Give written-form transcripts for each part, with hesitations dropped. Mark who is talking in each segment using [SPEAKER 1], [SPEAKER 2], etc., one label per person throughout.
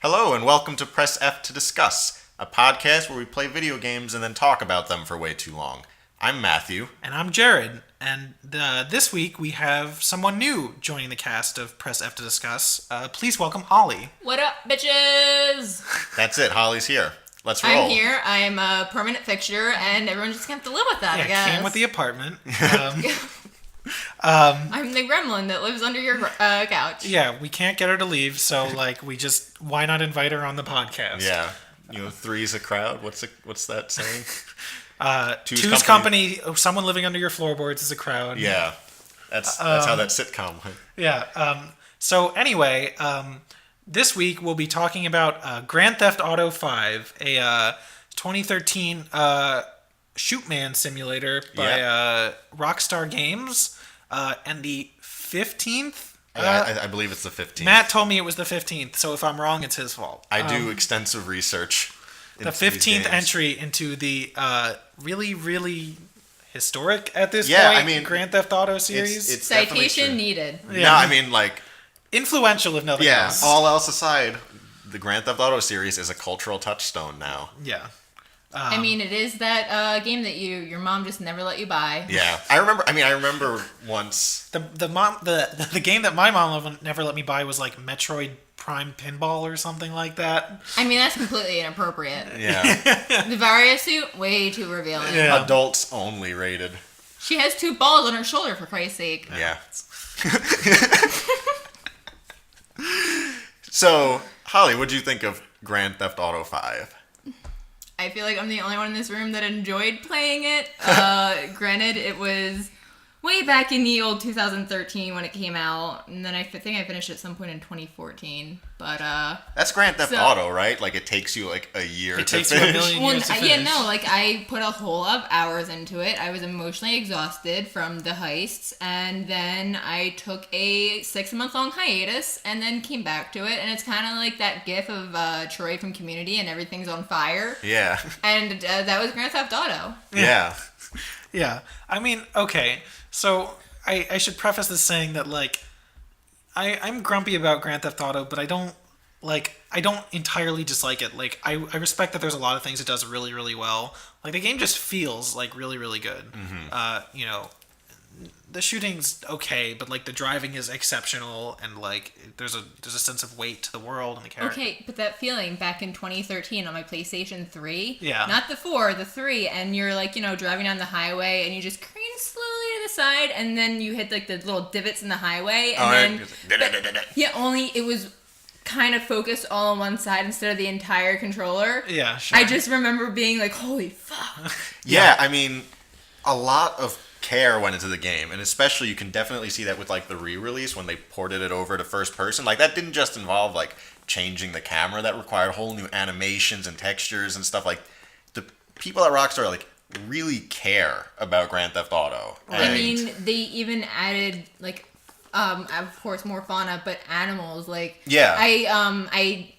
[SPEAKER 1] Hello and welcome to Press F to Discuss, a podcast where we play video games and then talk about them for way too long. I'm Matthew.
[SPEAKER 2] And I'm Jared. And this week we have someone new joining the cast of Press F to Discuss. Please welcome Holly.
[SPEAKER 3] What up, bitches?
[SPEAKER 1] That's it, Holly's here. Let's roll.
[SPEAKER 3] I'm here. I'm a permanent fixture, and everyone's just gonna have to live with that, I guess.
[SPEAKER 2] Came with the apartment.
[SPEAKER 3] I'm the gremlin that lives under your couch.
[SPEAKER 2] Yeah, we can't get her to leave, so why not invite her on the podcast?
[SPEAKER 1] Yeah, three's a crowd. What's that saying?
[SPEAKER 2] Two's company. Someone living under your floorboards is a crowd.
[SPEAKER 1] Yeah, that's how that sitcom went.
[SPEAKER 2] Yeah. So anyway, this week we'll be talking about Grand Theft Auto 5, a 2013 shootman simulator by Rockstar Games, and the 15th.
[SPEAKER 1] I believe it's the 15th.
[SPEAKER 2] Matt told me it was the 15th, so if I'm wrong, it's his fault.
[SPEAKER 1] I do extensive research.
[SPEAKER 2] The 15th entry into the really, really historic at this point Grand Theft Auto series.
[SPEAKER 1] It's
[SPEAKER 3] citation needed.
[SPEAKER 1] Yeah. No, I mean
[SPEAKER 2] influential if nothing else.
[SPEAKER 1] Yeah, all else aside, the Grand Theft Auto series is a cultural touchstone now.
[SPEAKER 2] Yeah.
[SPEAKER 3] I mean, it is that game that your mom just never let you buy.
[SPEAKER 1] Yeah, I remember once
[SPEAKER 2] the game that my mom never let me buy was like Metroid Prime Pinball or something like that.
[SPEAKER 3] I mean, that's completely inappropriate.
[SPEAKER 1] Yeah.
[SPEAKER 3] The Varia suit, way too revealing.
[SPEAKER 1] Yeah. Adults only rated.
[SPEAKER 3] She has 2 balls on her shoulder, for Christ's sake.
[SPEAKER 1] Yeah. So, Holly, what'd you think of Grand Theft Auto 5?
[SPEAKER 3] I feel like I'm the only one in this room that enjoyed playing it. Granted, it was way back in the old 2013 when it came out, and then I think I finished at some point in 2014. But
[SPEAKER 1] that's Grand Theft Auto, right? Like it takes you like a year to finish.
[SPEAKER 2] It takes you a million years to finish.
[SPEAKER 3] Yeah, no, like I put a whole lot of hours into it. I was emotionally exhausted from the heists, and then I took a 6-month-long hiatus, and then came back to it. And it's kind of like that gif of Troy from Community, and everything's on fire.
[SPEAKER 1] Yeah.
[SPEAKER 3] And that was Grand Theft Auto.
[SPEAKER 1] Yeah.
[SPEAKER 2] Yeah. I mean, okay. So I should preface this saying that I'm grumpy about Grand Theft Auto, but I don't entirely dislike it. Like I respect that there's a lot of things it does really, really well. Like the game just feels like really, really good. Mm-hmm. The shooting's okay, but like the driving is exceptional, and like there's a sense of weight to the world and the character.
[SPEAKER 3] Okay, but that feeling back in 2013 on my PlayStation 3,
[SPEAKER 2] yeah,
[SPEAKER 3] not the 4, the 3, and you're like driving down the highway and you just careen slowly to the side, and then you hit like the little divots in the highway, and only it was kind of focused all on one side instead of the entire controller.
[SPEAKER 2] Yeah, sure.
[SPEAKER 3] I just remember being like, holy fuck.
[SPEAKER 1] Yeah, I mean, a lot of care went into the game, and especially you can definitely see that with like the re-release when they ported it over to first person. Like that didn't just involve like changing the camera, that required whole new animations and textures and stuff. Like the people at Rockstar like really care about Grand Theft Auto.
[SPEAKER 3] I mean, they even added like of course more fauna, but animals. Like I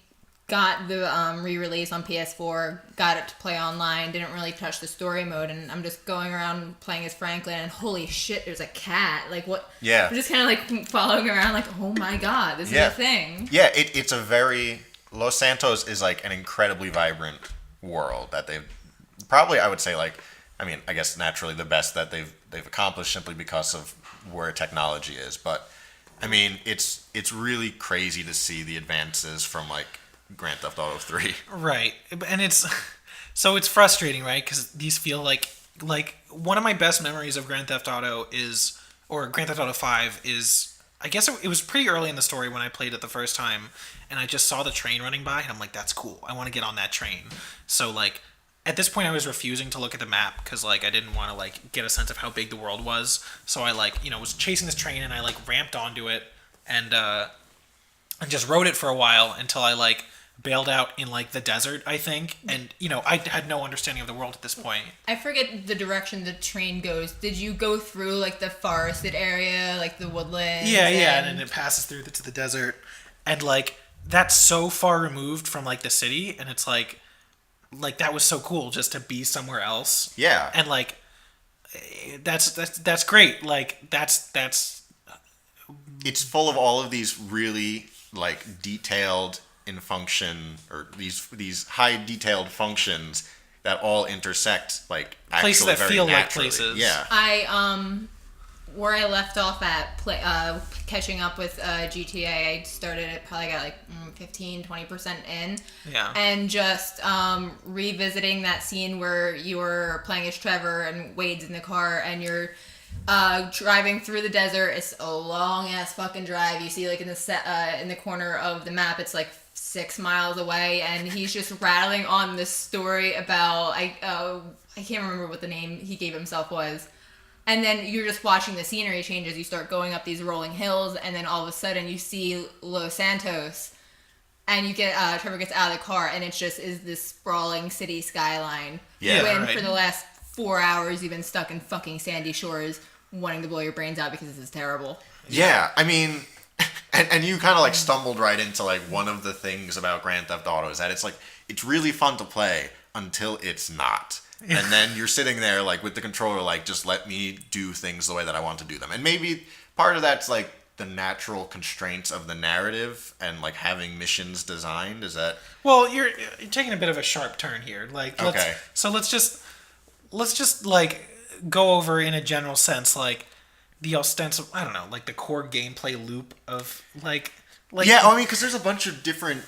[SPEAKER 3] got the re-release on PS4, got it to play online, didn't really touch the story mode, and I'm just going around playing as Franklin, and holy shit, there's a cat. Like, what?
[SPEAKER 1] Yeah.
[SPEAKER 3] I'm just kind of, like, following around, like, oh my god, this is a thing.
[SPEAKER 1] Yeah, it's a very... Los Santos is, like, an incredibly vibrant world that they've... Probably, I would say, like... I mean, I guess, naturally, the best that they've accomplished simply because of where technology is, but, I mean, it's really crazy to see the advances from, like, Grand Theft Auto 3.
[SPEAKER 2] Right. And it's frustrating, right? Because these feel like one of my best memories of Grand Theft Auto Grand Theft Auto 5 is, I guess it was pretty early in the story when I played it the first time, and I just saw the train running by, and I'm like, that's cool. I want to get on that train. So, like, at this point I was refusing to look at the map because, like, I didn't want to, like, get a sense of how big the world was. So I, like, was chasing this train, and I, like, ramped onto it and just rode it for a while until I, like, bailed out in like the desert, I think, and I had no understanding of the world at this point.
[SPEAKER 3] I forget the direction the train goes. Did you go through like the forested area, like the woodlands?
[SPEAKER 2] Yeah, and then it passes through to the desert, and like that's so far removed from like the city, and it's like that was so cool just to be somewhere else.
[SPEAKER 1] Yeah,
[SPEAKER 2] and like that's great. Like that's
[SPEAKER 1] it's full of all of these really like detailed in function, or these high detailed functions that all intersect like
[SPEAKER 2] places
[SPEAKER 1] actually
[SPEAKER 2] that
[SPEAKER 1] very
[SPEAKER 2] feel
[SPEAKER 1] naturally.
[SPEAKER 2] like places.
[SPEAKER 1] Yeah.
[SPEAKER 3] Where I left off at catching up with GTA, I started it probably got like 15-20% in.
[SPEAKER 2] Yeah.
[SPEAKER 3] And just revisiting that scene where you were playing as Trevor and Wade's in the car and you're driving through the desert. It's a long ass fucking drive. You see like in the corner of the map, it's like 6 miles away, and he's just rattling on this story about I can't remember what the name he gave himself was. And then you're just watching the scenery change as you start going up these rolling hills, and then all of a sudden you see Los Santos, and you get Trevor gets out of the car, and it just is this sprawling city skyline.
[SPEAKER 1] Yeah,
[SPEAKER 3] when
[SPEAKER 2] right.
[SPEAKER 3] for the last 4 hours you've been stuck in fucking sandy shores, wanting to blow your brains out because this is terrible.
[SPEAKER 1] Yeah, I mean, and you kind of like stumbled right into like one of the things about Grand Theft Auto is that it's like it's really fun to play until it's not. And then you're sitting there like with the controller like just let me do things the way that I want to do them. And maybe part of that's like the natural constraints of the narrative and like having missions designed. Is that
[SPEAKER 2] Well, you're taking a bit of a sharp turn here. Like let's just like go over in a general sense like the ostensible, I don't know, like the core gameplay loop of like
[SPEAKER 1] yeah, I mean, because there's a bunch of different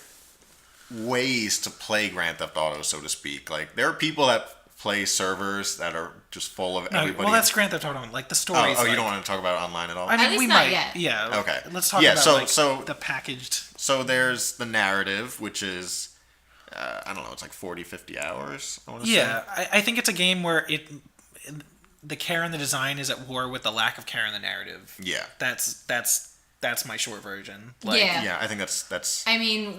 [SPEAKER 1] ways to play Grand Theft Auto, so to speak. Like there are people that play servers that are just full of everybody.
[SPEAKER 2] Well, that's Grand Theft Auto. Like the stories.
[SPEAKER 1] Oh,
[SPEAKER 2] like,
[SPEAKER 1] you don't want to talk about it online at all?
[SPEAKER 2] I mean,
[SPEAKER 3] At least
[SPEAKER 2] we
[SPEAKER 3] not
[SPEAKER 2] might.
[SPEAKER 3] yet.
[SPEAKER 2] Yeah.
[SPEAKER 1] Okay.
[SPEAKER 2] Let's talk about
[SPEAKER 1] so
[SPEAKER 2] the packaged.
[SPEAKER 1] So there's the narrative, which is, I don't know, it's like 40, 50 hours, I want to say.
[SPEAKER 2] Yeah, I think it's a game where the care in the design is at war with the lack of care in the narrative.
[SPEAKER 1] Yeah.
[SPEAKER 2] That's my short version. Like,
[SPEAKER 3] Yeah.
[SPEAKER 1] Yeah, I think that's.
[SPEAKER 3] I mean,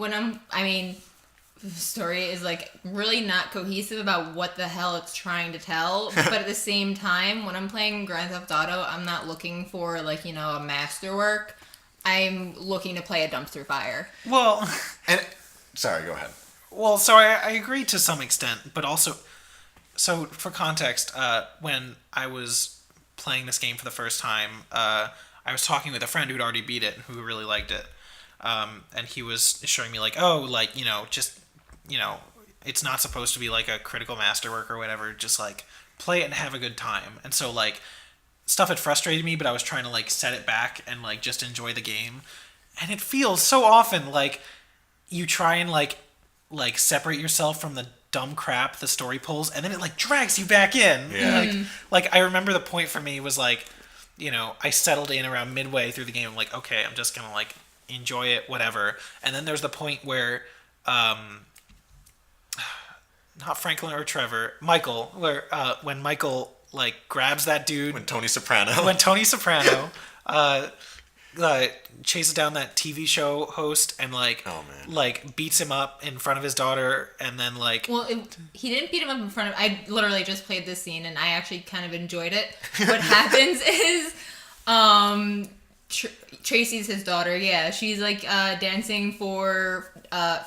[SPEAKER 3] the story is like really not cohesive about what the hell it's trying to tell, but at the same time, when I'm playing Grand Theft Auto, I'm not looking for like, you know, a masterwork. I'm looking to play a dumpster fire.
[SPEAKER 2] Well,
[SPEAKER 1] And sorry, go ahead.
[SPEAKER 2] well, so I agree to some extent, but also, so for context, when I was playing this game for the first time, I was talking with a friend who'd already beat it and who really liked it. And he was showing me like, oh, like, you know, just, you know, it's not supposed to be like a critical masterwork or whatever. Just like play it and have a good time. And so like stuff had frustrated me, but I was trying to like set it back and like just enjoy the game. And it feels so often like you try and like separate yourself from the dumb crap the story pulls, and then it like drags you back in.
[SPEAKER 1] Yeah.
[SPEAKER 2] Like I remember the point for me was like, you know, I settled in around midway through the game. I'm like, okay, I'm just gonna like enjoy it, whatever. And then there's the point where not Franklin or Trevor, Michael, where when Michael like grabs that dude,
[SPEAKER 1] When Tony Soprano
[SPEAKER 2] chases down that TV show host and like
[SPEAKER 1] Oh, man.
[SPEAKER 2] like beats him up in front of his daughter, and then like
[SPEAKER 3] Well, he didn't beat him up in front of... I literally just played this scene, and I actually kind of enjoyed it. What happens is... Tracy's his daughter, yeah. She's like dancing for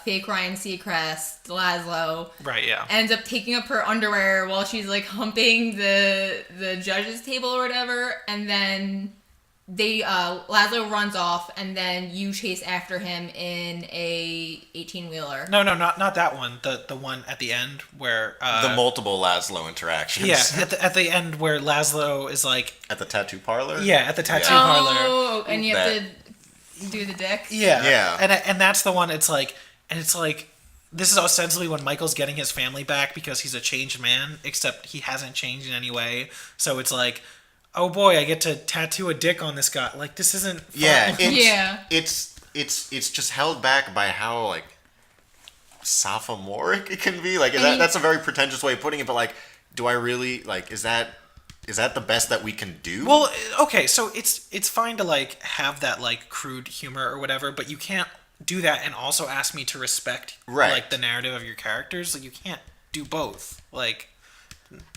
[SPEAKER 3] fake Ryan Seacrest, Laszlo.
[SPEAKER 2] right, yeah.
[SPEAKER 3] Ends up taking up her underwear while she's like humping the judge's table or whatever, and then Laszlo runs off, and then you chase after him in a 18-wheeler.
[SPEAKER 2] No, not that one. The one at the end where
[SPEAKER 1] the multiple Laszlo interactions.
[SPEAKER 2] yeah, at the end where Laszlo is like
[SPEAKER 1] At the tattoo parlor?
[SPEAKER 2] yeah, at the tattoo parlor.
[SPEAKER 3] Oh, and you have to do the dick?
[SPEAKER 2] Yeah.
[SPEAKER 1] Yeah.
[SPEAKER 2] And that's the one. It's like this is ostensibly when Michael's getting his family back because he's a changed man, except he hasn't changed in any way. So it's like, oh boy, I get to tattoo a dick on this guy. Like this isn't fun.
[SPEAKER 1] Yeah, it's just held back by how like sophomoric it can be. Like that's a very pretentious way of putting it, but like, do I really like? Is that the best that we can do?
[SPEAKER 2] Well, okay, so it's fine to like have that like crude humor or whatever, but you can't do that and also ask me to respect like the narrative of your characters. Like you can't do both. Like,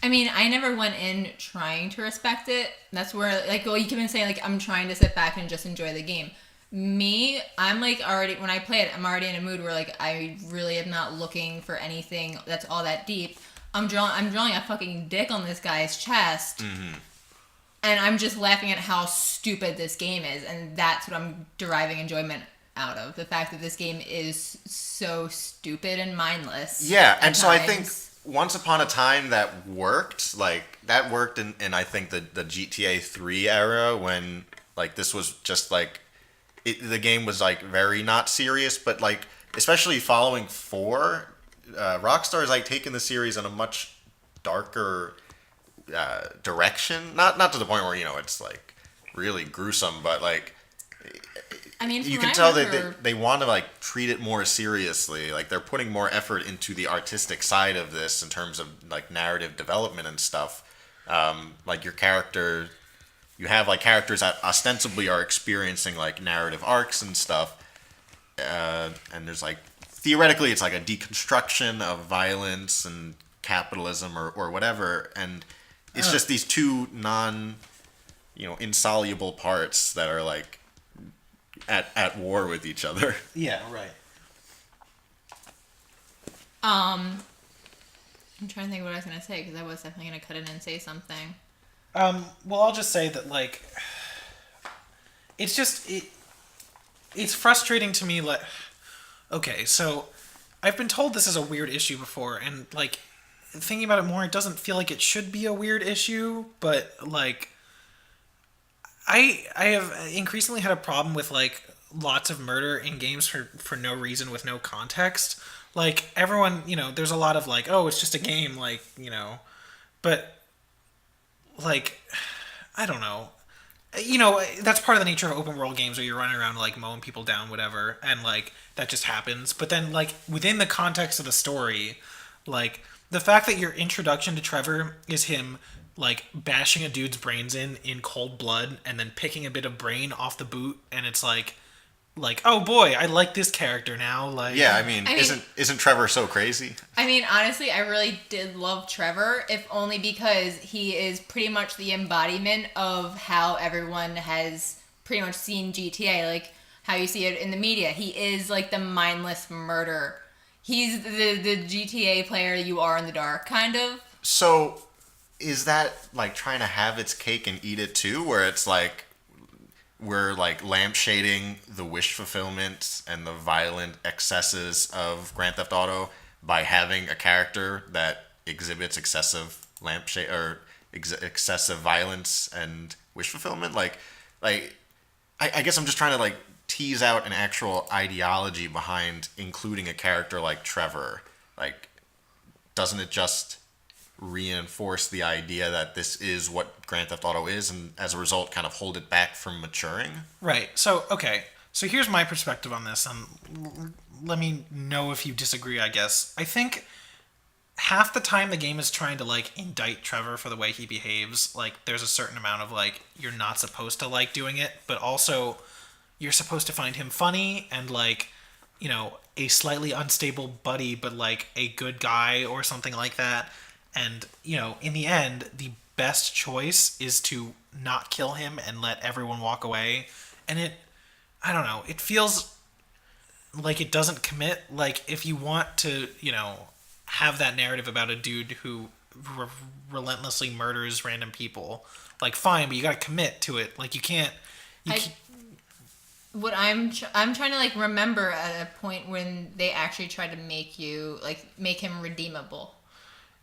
[SPEAKER 3] I mean, I never went in trying to respect it. That's where, like, well, you can even say, like, I'm trying to sit back and just enjoy the game. Me, I'm, like, already, when I play it, I'm already in a mood where, like, I really am not looking for anything that's all that deep. I'm drawing a fucking dick on this guy's chest, and I'm just laughing at how stupid this game is, and that's what I'm deriving enjoyment out of. The fact that this game is so stupid and mindless.
[SPEAKER 1] Yeah, and so I think Once Upon a Time that worked. Like, that worked in I think, the GTA 3 era when, like, this was just, like, the game was, like, very not serious, but, like, especially following 4, Rockstar is, like, taking the series in a much darker direction. Not to the point where, it's, like, really gruesome, but, like,
[SPEAKER 3] I mean,
[SPEAKER 1] you can tell that they want to, like, treat it more seriously. Like, they're putting more effort into the artistic side of this in terms of, like, narrative development and stuff. Like, your character... You have, like, characters that ostensibly are experiencing, like, narrative arcs and stuff. And there's, like... Theoretically, it's, like, a deconstruction of violence and capitalism or whatever. And it's just these two insoluble parts that are, like... At war with each other.
[SPEAKER 2] Yeah, right.
[SPEAKER 3] I'm trying to think of what I was going to say, because I was definitely going to cut in and say something.
[SPEAKER 2] Well, I'll just say that, like, it's just, it's frustrating to me, like, okay, so, I've been told this is a weird issue before, and, like, thinking about it more, it doesn't feel like it should be a weird issue, but, like, I have increasingly had a problem with, like, lots of murder in games for no reason with no context. Like, everyone, there's a lot of, like, oh, it's just a game, like, but, like, I don't know. That's part of the nature of open world games where you're running around, like, mowing people down, whatever, and, like, that just happens. But then, like, within the context of the story, like, the fact that your introduction to Trevor is him, like, bashing a dude's brains in cold blood and then picking a bit of brain off the boot, and it's like, oh boy, I like this character now. Like,
[SPEAKER 1] yeah, I mean, isn't Trevor so crazy?
[SPEAKER 3] I mean, honestly, I really did love Trevor, if only because he is pretty much the embodiment of how everyone has pretty much seen GTA, like how you see it in the media. He is like the mindless murder. He's the GTA player you are in the dark, kind of.
[SPEAKER 1] So, is that, like, trying to have its cake and eat it too, where it's like we're, like, lampshading the wish fulfillment and the violent excesses of Grand Theft Auto by having a character that exhibits excessive lampshade or excessive violence and wish fulfillment? Like I guess I'm just trying to, like, tease out an actual ideology behind including a character like Trevor. Like, doesn't it just reinforce the idea that this is what Grand Theft Auto is, and as a result kind of hold it back from maturing?
[SPEAKER 2] Right. So, okay. So here's my perspective on this, and let me know if you disagree, I guess. I think half the time the game is trying to, like, indict Trevor for the way he behaves. Like, there's a certain amount of, like, you're not supposed to like doing it, but also you're supposed to find him funny and, like, a slightly unstable buddy, but, like, a good guy or something like that. And, in the end, the best choice is to not kill him and let everyone walk away. And I don't know, it feels like it doesn't commit. Like, if you want to, have that narrative about a dude who relentlessly murders random people, like, fine, but you gotta commit to it. Like, you can't...
[SPEAKER 3] What I'm trying to, like, remember at a point when they actually tried to make him redeemable.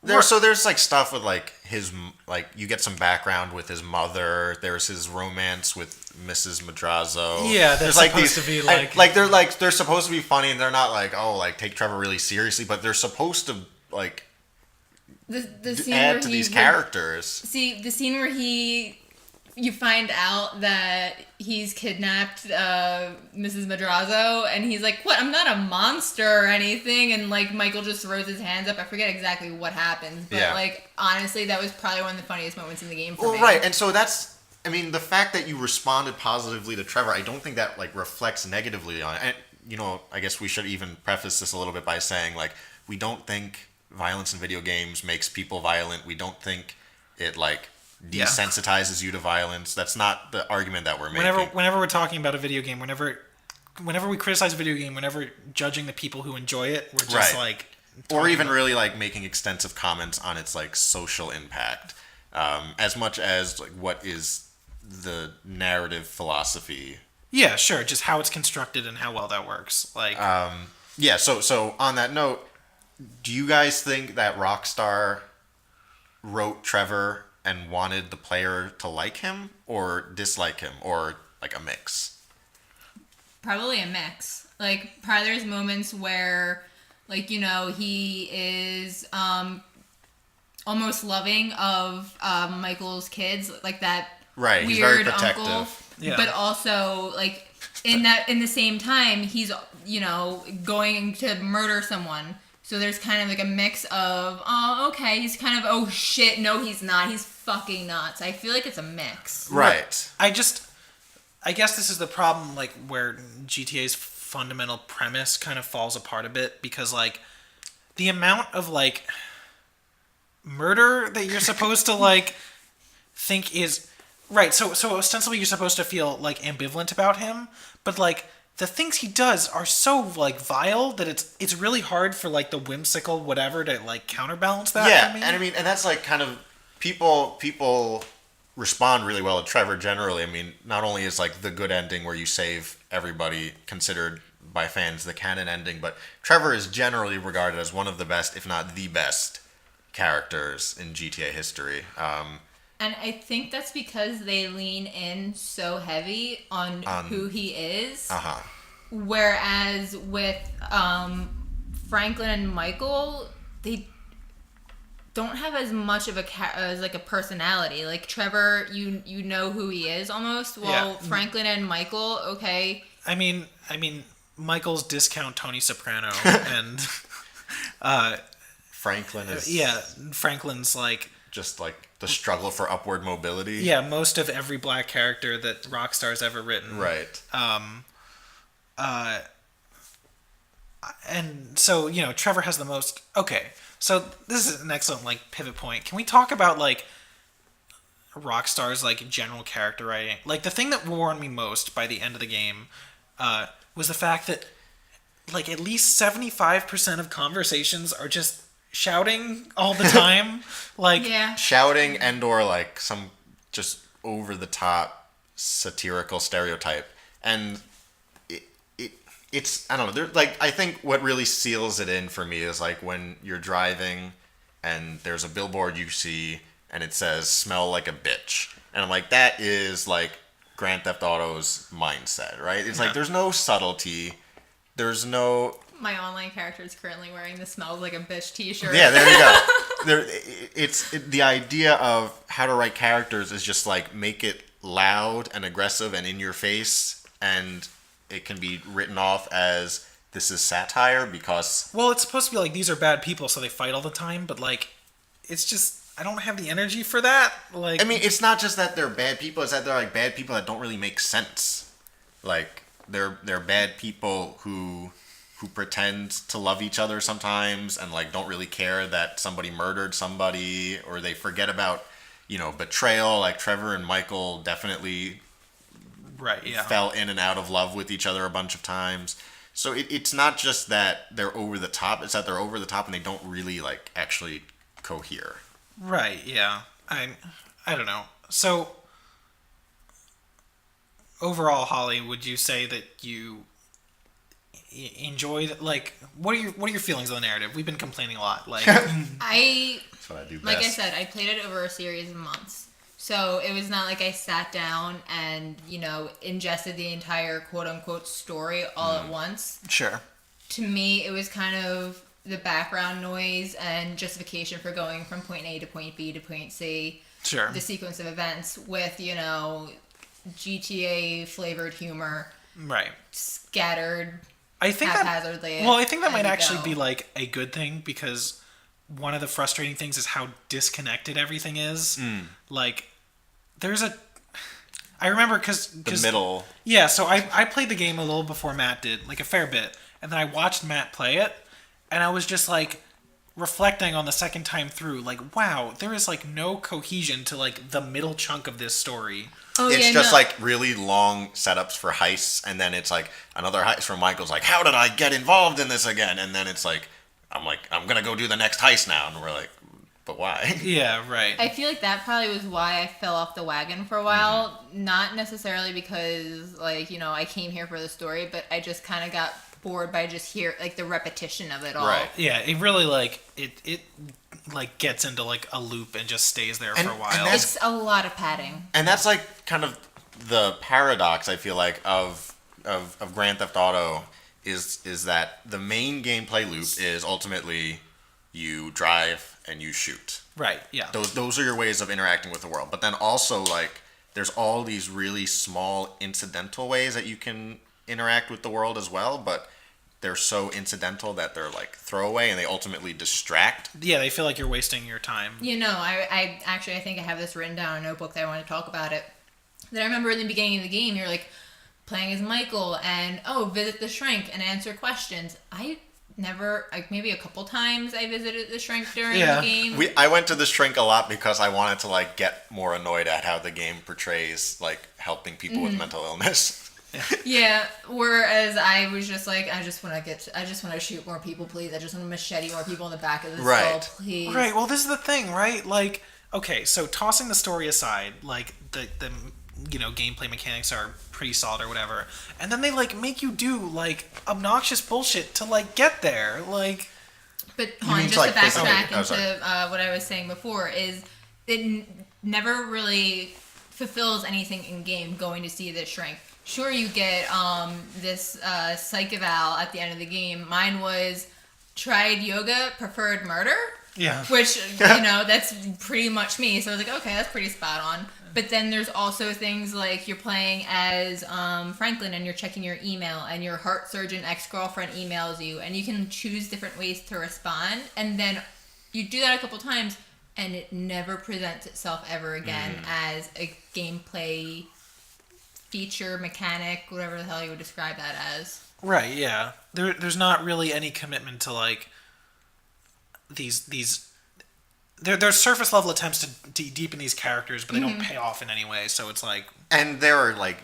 [SPEAKER 1] There's like stuff with, like, his, like, you get some background with his mother. There's his romance with Mrs. Madrazo.
[SPEAKER 2] Yeah, that's supposed to be like
[SPEAKER 1] they're supposed to be funny, and they're not like, oh, like, take Trevor really seriously, but they're supposed to, like,
[SPEAKER 3] the scene
[SPEAKER 1] add
[SPEAKER 3] where
[SPEAKER 1] to these characters.
[SPEAKER 3] See the scene where you find out that he's kidnapped Mrs. Madrazo, and he's like, what, I'm not a monster or anything, and, like, Michael just throws his hands up. I forget exactly what happens, but, like, honestly, that was probably one of the funniest moments in the game for me.
[SPEAKER 1] Well, right, and so that's, I mean, the fact that you responded positively to Trevor, I don't think that, like, reflects negatively on it. And, I guess we should even preface this a little bit by saying, like, we don't think violence in video games makes people violent. We don't think it, like, desensitizes you to violence. That's not the argument that we're making.
[SPEAKER 2] Whenever we're talking about a video game, whenever we criticize a video game, whenever judging the people who enjoy it, we're just like...
[SPEAKER 1] Or even really, like, making extensive comments on its, like, social impact. As much as, like, what is the narrative philosophy
[SPEAKER 2] Yeah, sure. Just how it's constructed and how well that works. Like,
[SPEAKER 1] yeah. So on that note, do you guys think that Rockstar wrote Trevor and wanted the player to like him or dislike him, or like a mix?
[SPEAKER 3] Probably a mix. Like, probably there's moments where, like, you know, he is almost loving of Michael's kids, like that
[SPEAKER 1] right, he's
[SPEAKER 3] weird
[SPEAKER 1] very protective.
[SPEAKER 3] uncle.
[SPEAKER 2] Yeah.
[SPEAKER 3] But also, like, in the same time, he's, you know, going to murder someone. So there's kind of like a mix of, oh, okay, he's kind of, oh shit, no, he's not. He's fucking nuts. I feel like it's a mix.
[SPEAKER 1] Right.
[SPEAKER 2] I guess this is the problem, like, where GTA's fundamental premise kind of falls apart a bit, because, like, the amount of, like, murder that you're supposed to, like, think is... Right, so ostensibly you're supposed to feel, like, ambivalent about him, but, like, the things he does are so, like, vile that it's really hard for, like, the whimsical whatever to, like, counterbalance that.
[SPEAKER 1] Yeah, and I mean, and that's, like, kind of... People respond really well to Trevor generally. I mean, not only is, like, the good ending where you save everybody considered by fans the canon ending, but Trevor is generally regarded as one of the best, if not the best, characters in GTA history.
[SPEAKER 3] And I think that's because they lean in so heavy on who he is.
[SPEAKER 1] Uh-huh.
[SPEAKER 3] Whereas with Franklin and Michael, they don't have as much of a personality. Like Trevor, you know who he is almost. While
[SPEAKER 2] Yeah.
[SPEAKER 3] Franklin and Michael, okay.
[SPEAKER 2] I mean, Michael's discount Tony Soprano and
[SPEAKER 1] Franklin is...
[SPEAKER 2] yeah, Franklin's like...
[SPEAKER 1] just like the struggle for upward mobility.
[SPEAKER 2] Yeah, most of every black character that Rockstar's ever written.
[SPEAKER 1] Right.
[SPEAKER 2] And so, you know, Trevor has the most... Okay, so this is an excellent, like, pivot point. Can we talk about, like, Rockstar's, like, general character writing? Like, the thing that wore on me most by the end of the game was the fact that, like, at least 75% of conversations are just shouting all the time. Like,
[SPEAKER 3] Yeah.
[SPEAKER 1] Shouting and or, like, some just over-the-top satirical stereotype. And it's I don't know. Like, I think what really seals it in for me is, like, when you're driving and there's a billboard you see and it says, "Smell like a bitch." And I'm like, that is, like, Grand Theft Auto's mindset, right? It's like, there's no subtlety. There's no...
[SPEAKER 3] My online character is currently wearing the "Smells Like a Bitch" t-shirt.
[SPEAKER 1] Yeah, there you go. The idea of how to write characters is just, like, make it loud and aggressive and in your face, and it can be written off as this is satire because...
[SPEAKER 2] Well, it's supposed to be like, these are bad people, so they fight all the time, but, like, it's just... I don't have the energy for that. Like,
[SPEAKER 1] I mean, it's not just that they're bad people, it's that they're, like, bad people that don't really make sense. Like, they're bad people who pretend to love each other sometimes and, like, don't really care that somebody murdered somebody, or they forget about, you know, betrayal. Like, Trevor and Michael definitely
[SPEAKER 2] right, yeah.
[SPEAKER 1] fell in and out of love with each other a bunch of times. So it's not just that they're over the top, it's that they're over the top and they don't really, like, actually cohere.
[SPEAKER 2] Right, yeah. I don't know. So, overall, Holly, would you say that you enjoyed, like, what are your feelings on the narrative? We've been complaining a lot. Like,
[SPEAKER 1] That's what I do best.
[SPEAKER 3] Like I said, I played it over a series of months. So it was not like I sat down and, you know, ingested the entire quote-unquote story all at once.
[SPEAKER 2] sure.
[SPEAKER 3] To me, it was kind of the background noise and justification for going from point A to point B to point C.
[SPEAKER 2] Sure.
[SPEAKER 3] The sequence of events with, you know, GTA-flavored humor.
[SPEAKER 2] Right.
[SPEAKER 3] Scattered
[SPEAKER 2] I think
[SPEAKER 3] haphazardly.
[SPEAKER 2] Well, I think that might actually
[SPEAKER 3] go.
[SPEAKER 2] be, like, a good thing, because one of the frustrating things is how disconnected everything is. Like, there's a... I remember because...
[SPEAKER 1] The middle.
[SPEAKER 2] Yeah, so I played the game a little before Matt did, like a fair bit, and then I watched Matt play it, and I was just, like, reflecting on the second time through, like, wow, there is, like, no cohesion to, like, the middle chunk of this story.
[SPEAKER 3] Oh,
[SPEAKER 1] It's
[SPEAKER 3] yeah,
[SPEAKER 1] just
[SPEAKER 3] no.
[SPEAKER 1] like really long setups for heists, and then it's like another heist from Michael's like, how did I get involved in this again? And then it's like, I'm gonna go do the next heist now, and we're like, but why?
[SPEAKER 2] Yeah, right.
[SPEAKER 3] I feel like that probably was why I fell off the wagon for a while. Not necessarily because, like, you know, I came here for the story, but I just kind of got bored by just the repetition of it all.
[SPEAKER 1] Right.
[SPEAKER 2] Yeah, it really, like, it like, gets into, like, a loop and just stays there for a while.
[SPEAKER 3] It's a lot of padding.
[SPEAKER 1] And that's, like, kind of the paradox, I feel like, of Grand Theft Auto is that the main gameplay loop is ultimately you drive and you shoot.
[SPEAKER 2] Right, yeah.
[SPEAKER 1] Those are your ways of interacting with the world. But then also, like, there's all these really small incidental ways that you can interact with the world as well, but they're so incidental that they're, like, throwaway and they ultimately distract.
[SPEAKER 2] Yeah, they feel like you're wasting your time.
[SPEAKER 3] You know, I think I have this written down in a notebook that I want to talk about it. That I remember in the beginning of the game, you're, like, playing as Michael and, visit the shrink and answer questions. I never, like, maybe a couple times I visited the shrink during the game.
[SPEAKER 1] I went to the shrink a lot because I wanted to, like, get more annoyed at how the game portrays, like, helping people with mental illness.
[SPEAKER 3] Yeah, whereas I was just like, I just want to shoot more people, please. I just want to machete more people in the back of the skull, please.
[SPEAKER 2] Right, well, this is the thing, right? Like, okay, so tossing the story aside, like, the you know, gameplay mechanics are pretty solid or whatever, and then they, like, make you do, like, obnoxious bullshit to, like, get there, like...
[SPEAKER 3] But, just to backtrack into what I was saying before, is it never really fulfills anything in-game going to see the shrink. Sure, you get this psych eval at the end of the game. Mine was tried yoga, preferred murder.
[SPEAKER 2] Yeah.
[SPEAKER 3] Which, you know, that's pretty much me. So I was like, okay, that's pretty spot on. But then there's also things like you're playing as Franklin and you're checking your email and your heart surgeon ex-girlfriend emails you and you can choose different ways to respond. And then you do that a couple times and it never presents itself ever again as a gameplay feature, mechanic, whatever the hell you would describe that as.
[SPEAKER 2] Right, yeah. There's not really any commitment to, like, these there's surface level attempts to deepen these characters, but they don't pay off in any way, so it's like...
[SPEAKER 1] And there are, like,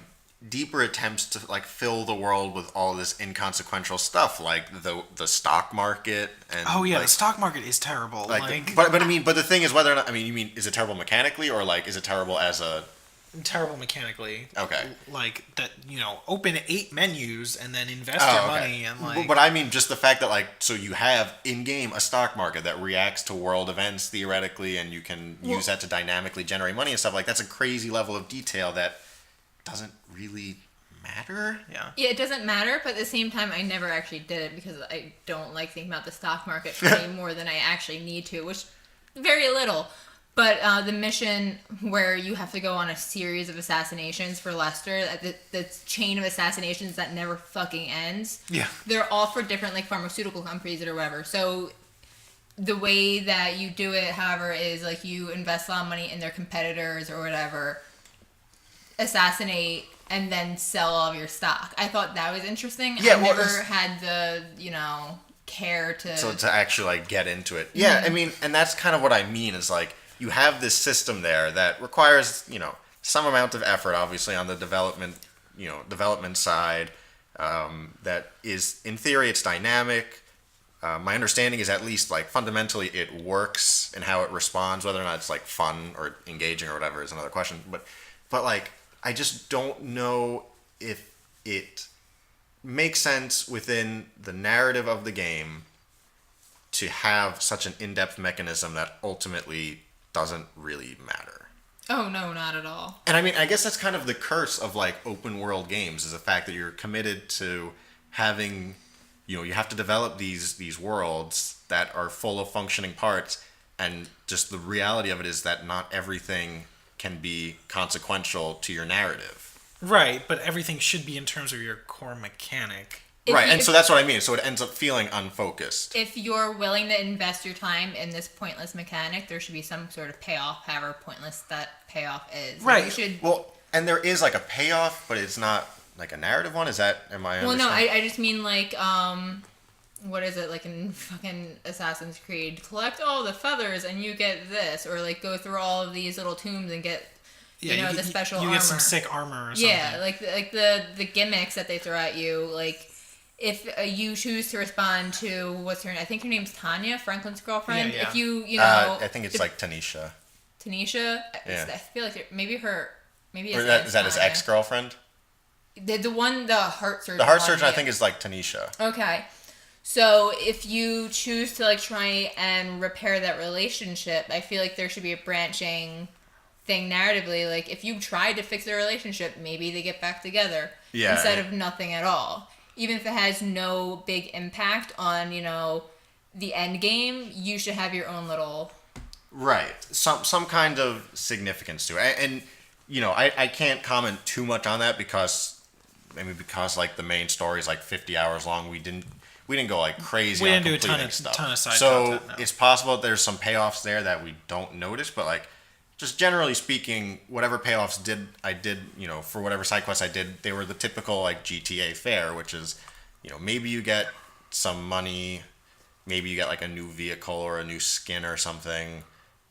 [SPEAKER 1] deeper attempts to, like, fill the world with all this inconsequential stuff, like the stock market and...
[SPEAKER 2] Oh, yeah,
[SPEAKER 1] like,
[SPEAKER 2] the stock market is terrible.
[SPEAKER 1] Like, but I mean, but the thing is whether or not... I mean, you mean, is it terrible mechanically, or, like, is it terrible as a...
[SPEAKER 2] Terrible mechanically.
[SPEAKER 1] Okay.
[SPEAKER 2] Like, that, you know, open 8 menus and then invest your money and, like...
[SPEAKER 1] But I mean, just the fact that, like, so you have in-game a stock market that reacts to world events, theoretically, and you can use that to dynamically generate money and stuff. Like, that's a crazy level of detail that doesn't really matter.
[SPEAKER 2] Yeah.
[SPEAKER 3] Yeah, it doesn't matter, but at the same time, I never actually did it because I don't like thinking about the stock market any more than I actually need to, which very little. But the mission where you have to go on a series of assassinations for Lester, the chain of assassinations that never fucking ends.
[SPEAKER 2] Yeah.
[SPEAKER 3] They're all for different, like, pharmaceutical companies or whatever. So the way that you do it, however, is, like, you invest a lot of money in their competitors or whatever, assassinate, and then sell all of your stock. I thought that was interesting.
[SPEAKER 1] Yeah,
[SPEAKER 3] I never had the, you know, care to...
[SPEAKER 1] So to actually, like, get into it. Yeah, I mean, and that's kind of what I mean is, like, you have this system there that requires, you know, some amount of effort, obviously, on the development side. That is, in theory, it's dynamic. My understanding is at least, like, fundamentally it works in how it responds. Whether or not it's, like, fun or engaging or whatever is another question. But like, I just don't know if it makes sense within the narrative of the game to have such an in-depth mechanism that ultimately doesn't really matter.
[SPEAKER 3] Oh, no, not at all.
[SPEAKER 1] And I mean, I guess that's kind of the curse of, like, open world games, is the fact that you're committed to having, you know, you have to develop these worlds that are full of functioning parts, and just the reality of it is that not everything can be consequential to your narrative.
[SPEAKER 2] Right, but everything should be in terms of your core mechanic.
[SPEAKER 1] So that's what I mean. So it ends up feeling unfocused. If
[SPEAKER 3] you're willing to invest your time in this pointless mechanic, there should be some sort of payoff, however pointless that payoff is.
[SPEAKER 2] Right.
[SPEAKER 3] You should...
[SPEAKER 1] Well, and there is, like, a payoff, but it's not, like, a narrative one? Is that... Am I
[SPEAKER 3] Well, no, I just mean, like, what is it, like, in fucking Assassin's Creed? Collect all the feathers and you get this. Or, like, go through all of these little tombs and get...
[SPEAKER 2] Yeah,
[SPEAKER 3] the special armor.
[SPEAKER 2] You get some sick armor or something.
[SPEAKER 3] Yeah, like the gimmicks that they throw at you, like, if you choose to respond to what's her name? I think her name's Tanya, Franklin's girlfriend.
[SPEAKER 2] Yeah.
[SPEAKER 3] If you
[SPEAKER 1] I think it's like Tanisha.
[SPEAKER 3] Tanisha.
[SPEAKER 1] Yeah.
[SPEAKER 3] I feel like maybe it's
[SPEAKER 1] is that his ex-girlfriend?
[SPEAKER 3] The heart surgeon.
[SPEAKER 1] The heart surgeon, I think, is like Tanisha.
[SPEAKER 3] Okay. So if you choose to like try and repair that relationship, I feel like there should be a branching thing narratively. Like if you tried to fix their relationship, maybe they get back together instead of nothing at all. Even if it has no big impact on, the end game, you should have your own little...
[SPEAKER 1] Right. Some kind of significance to it. And, I can't comment too much on that because like the main story is like 50 hours long. We didn't go like crazy on completing stuff.
[SPEAKER 2] Ton of side
[SPEAKER 1] so
[SPEAKER 2] content, no.
[SPEAKER 1] It's possible there's some payoffs there that we don't notice, but like just generally speaking, whatever payoffs I did, for whatever side quests I did, they were the typical like GTA fare, which is, maybe you get some money, maybe you get like a new vehicle or a new skin or something,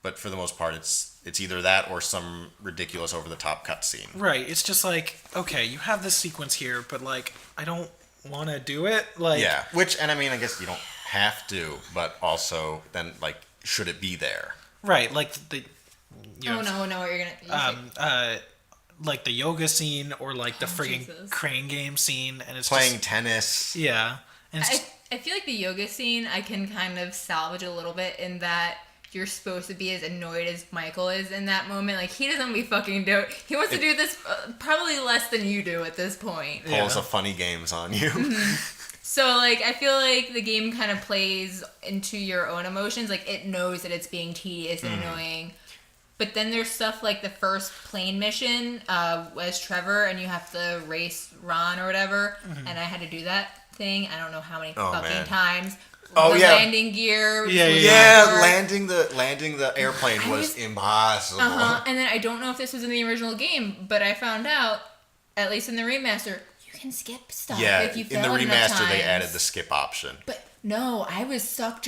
[SPEAKER 1] but for the most part, it's either that or some ridiculous over the top cutscene.
[SPEAKER 2] Right. It's just like, okay, you have this sequence here, but like I don't want to do it. Like
[SPEAKER 1] yeah, I guess you don't have to, but also then like should it be there?
[SPEAKER 2] Right. Like the.
[SPEAKER 3] No, what you're gonna.
[SPEAKER 2] Like the yoga scene or like the friggin' crane game scene, and it's
[SPEAKER 1] playing tennis.
[SPEAKER 2] Yeah, and
[SPEAKER 3] I feel like the yoga scene I can kind of salvage a little bit in that you're supposed to be as annoyed as Michael is in that moment. Like he doesn't be fucking do it. He wants to do this probably less than you do at this point.
[SPEAKER 1] Pulls the funny games on you.
[SPEAKER 3] So like I feel like the game kind of plays into your own emotions. Like it knows that it's being tedious and annoying. But then there's stuff like the first plane mission as Trevor, and you have to race Ron or whatever. And I had to do that thing. I don't know how many times.
[SPEAKER 1] Oh
[SPEAKER 3] the
[SPEAKER 1] yeah,
[SPEAKER 3] landing gear.
[SPEAKER 1] Landing the airplane was impossible.
[SPEAKER 3] And then I don't know if this was in the original game, but I found out, at least in the remaster, you can skip stuff.
[SPEAKER 1] Yeah,
[SPEAKER 3] if you
[SPEAKER 1] in the remaster they added the skip option.
[SPEAKER 3] But no, I was stuck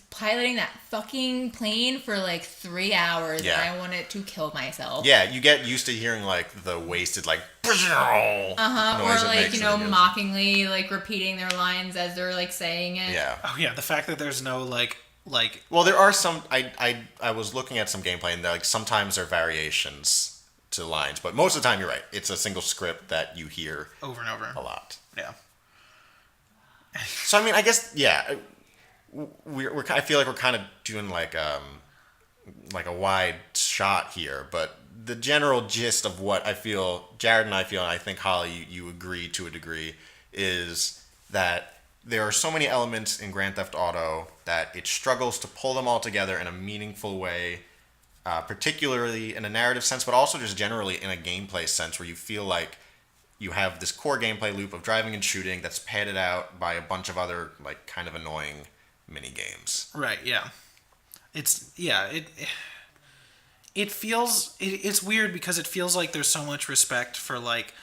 [SPEAKER 3] piloting that fucking plane for like 3 hours, and I wanted to kill myself.
[SPEAKER 1] Yeah, you get used to hearing like the wasted like noise
[SPEAKER 3] or like mockingly like repeating their lines as they're like saying it.
[SPEAKER 1] Yeah.
[SPEAKER 2] Oh yeah, the fact that there's no like.
[SPEAKER 1] Well, there are some. I was looking at some gameplay, and like sometimes there are variations to lines, but most of the time you're right. It's a single script that you hear
[SPEAKER 2] over and over
[SPEAKER 1] a lot.
[SPEAKER 2] Yeah.
[SPEAKER 1] So I mean, I guess I feel like we're kind of doing like a wide shot here, but the general gist of what I feel, Jared and I feel, and I think Holly, you agree to a degree, is that there are so many elements in Grand Theft Auto that it struggles to pull them all together in a meaningful way, particularly in a narrative sense, but also just generally in a gameplay sense, where you feel like you have this core gameplay loop of driving and shooting that's padded out by a bunch of other like kind of annoying mini games.
[SPEAKER 2] Right. Yeah. It feels it's weird because it feels like there's so much respect for like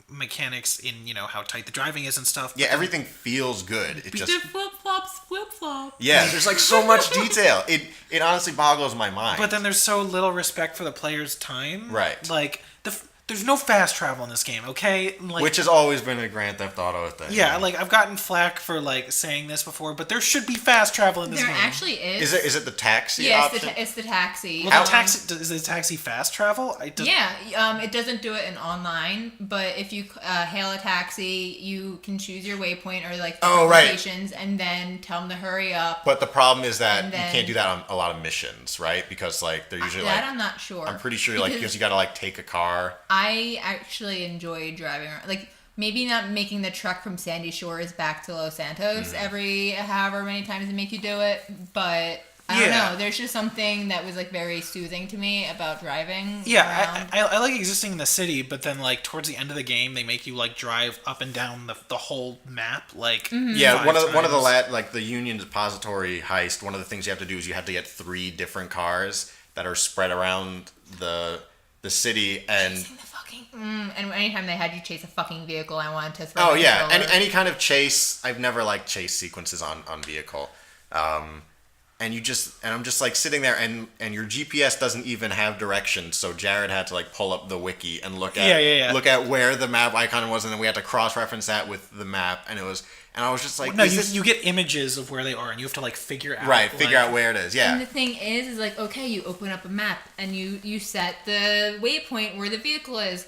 [SPEAKER 2] mechanics in how tight the driving is and stuff.
[SPEAKER 1] Yeah, everything feels good. It just
[SPEAKER 3] flip flop.
[SPEAKER 1] Yeah, there's like so much detail. It honestly boggles my mind.
[SPEAKER 2] But then there's so little respect for the player's time.
[SPEAKER 1] Right.
[SPEAKER 2] Like there's no fast travel in this game, okay? Like,
[SPEAKER 1] which has always been a Grand Theft Auto thing.
[SPEAKER 2] Yeah, like I've gotten flack for like saying this before, but there should be fast travel in this game.
[SPEAKER 3] There actually is.
[SPEAKER 1] Is it the taxi
[SPEAKER 3] option?
[SPEAKER 1] Yes,
[SPEAKER 3] it's the taxi.
[SPEAKER 2] Well, is the taxi fast travel?
[SPEAKER 3] It doesn't do it in online, but if you hail a taxi, you can choose your waypoint or like locations, and then tell them to hurry up.
[SPEAKER 1] But the problem is that you can't do that on a lot of missions, right? Because like they're usually
[SPEAKER 3] I'm not sure.
[SPEAKER 1] I'm pretty sure because you got to like take a car.
[SPEAKER 3] I actually enjoy driving around. Like, maybe not making the trek from Sandy Shores back to Los Santos every however many times they make you do it, but I don't know. There's just something that was like very soothing to me about driving.
[SPEAKER 2] Yeah, I like existing in the city, but then like towards the end of the game, they make you like drive up and down the whole map. Like
[SPEAKER 1] one of the Union Depository heist. One of the things you have to do is you have to get 3 different cars that are spread around the city and.
[SPEAKER 3] And anytime they had you chase a fucking vehicle, I wanted to throw.
[SPEAKER 1] Oh yeah, any kind of chase. I've never liked chase sequences on vehicle. and I'm just like sitting there, and your GPS doesn't even have directions, so Jared had to like pull up the wiki and look at where the map icon was, and then we had to cross-reference that with the map, and I was just like,
[SPEAKER 2] no, you get images of where they are, and you have to like figure out
[SPEAKER 1] where it is. Yeah.
[SPEAKER 3] And the thing is like, okay, you open up a map and you set the waypoint where the vehicle is.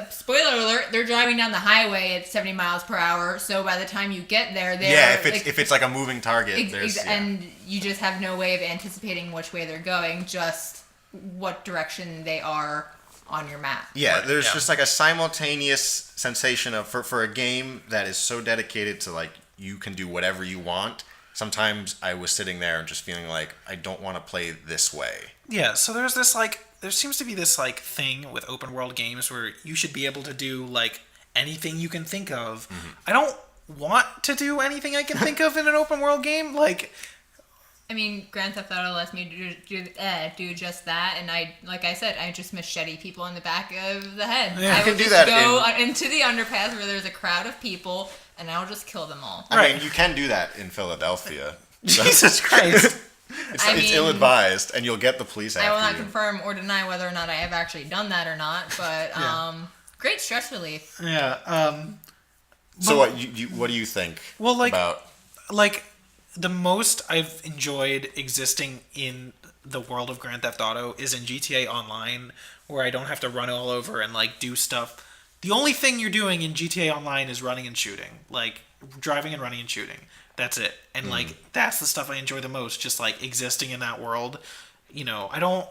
[SPEAKER 3] Spoiler alert, they're driving down the highway at 70 miles per hour, so by the time you get there,
[SPEAKER 1] if it's like a moving target,
[SPEAKER 3] and you just have no way of anticipating which way they're going, just what direction they are on your map.
[SPEAKER 1] Yeah, there's just like a simultaneous sensation of, for a game that is so dedicated to like, you can do whatever you want. Sometimes I was sitting there and just feeling like, I don't want to play this way.
[SPEAKER 2] Yeah, so there seems to be this like thing with open world games where you should be able to do like anything you can think of. Mm-hmm. I don't want to do anything I can think of in an open world game. Like,
[SPEAKER 3] I mean, Grand Theft Auto lets me do just that, and like I said, I just machete people in the back of the head.
[SPEAKER 1] Yeah,
[SPEAKER 3] I would just go into the underpass where there's a crowd of people, and I'll just kill them all.
[SPEAKER 1] I mean, you can do that in Philadelphia.
[SPEAKER 2] Jesus Christ.
[SPEAKER 1] It's ill-advised, and you'll get the police after you.
[SPEAKER 3] I will not confirm or deny whether or not I have actually done that or not, but great stress relief.
[SPEAKER 2] Yeah.
[SPEAKER 1] So what do you think about...
[SPEAKER 2] Like, the most I've enjoyed existing in the world of Grand Theft Auto is in GTA Online, where I don't have to run all over and, like, do stuff. The only thing you're doing in GTA Online is running and shooting. Like, driving and running and shooting. That's it. And, like, that's the stuff I enjoy the most, just, like, existing in that world. You know, I don't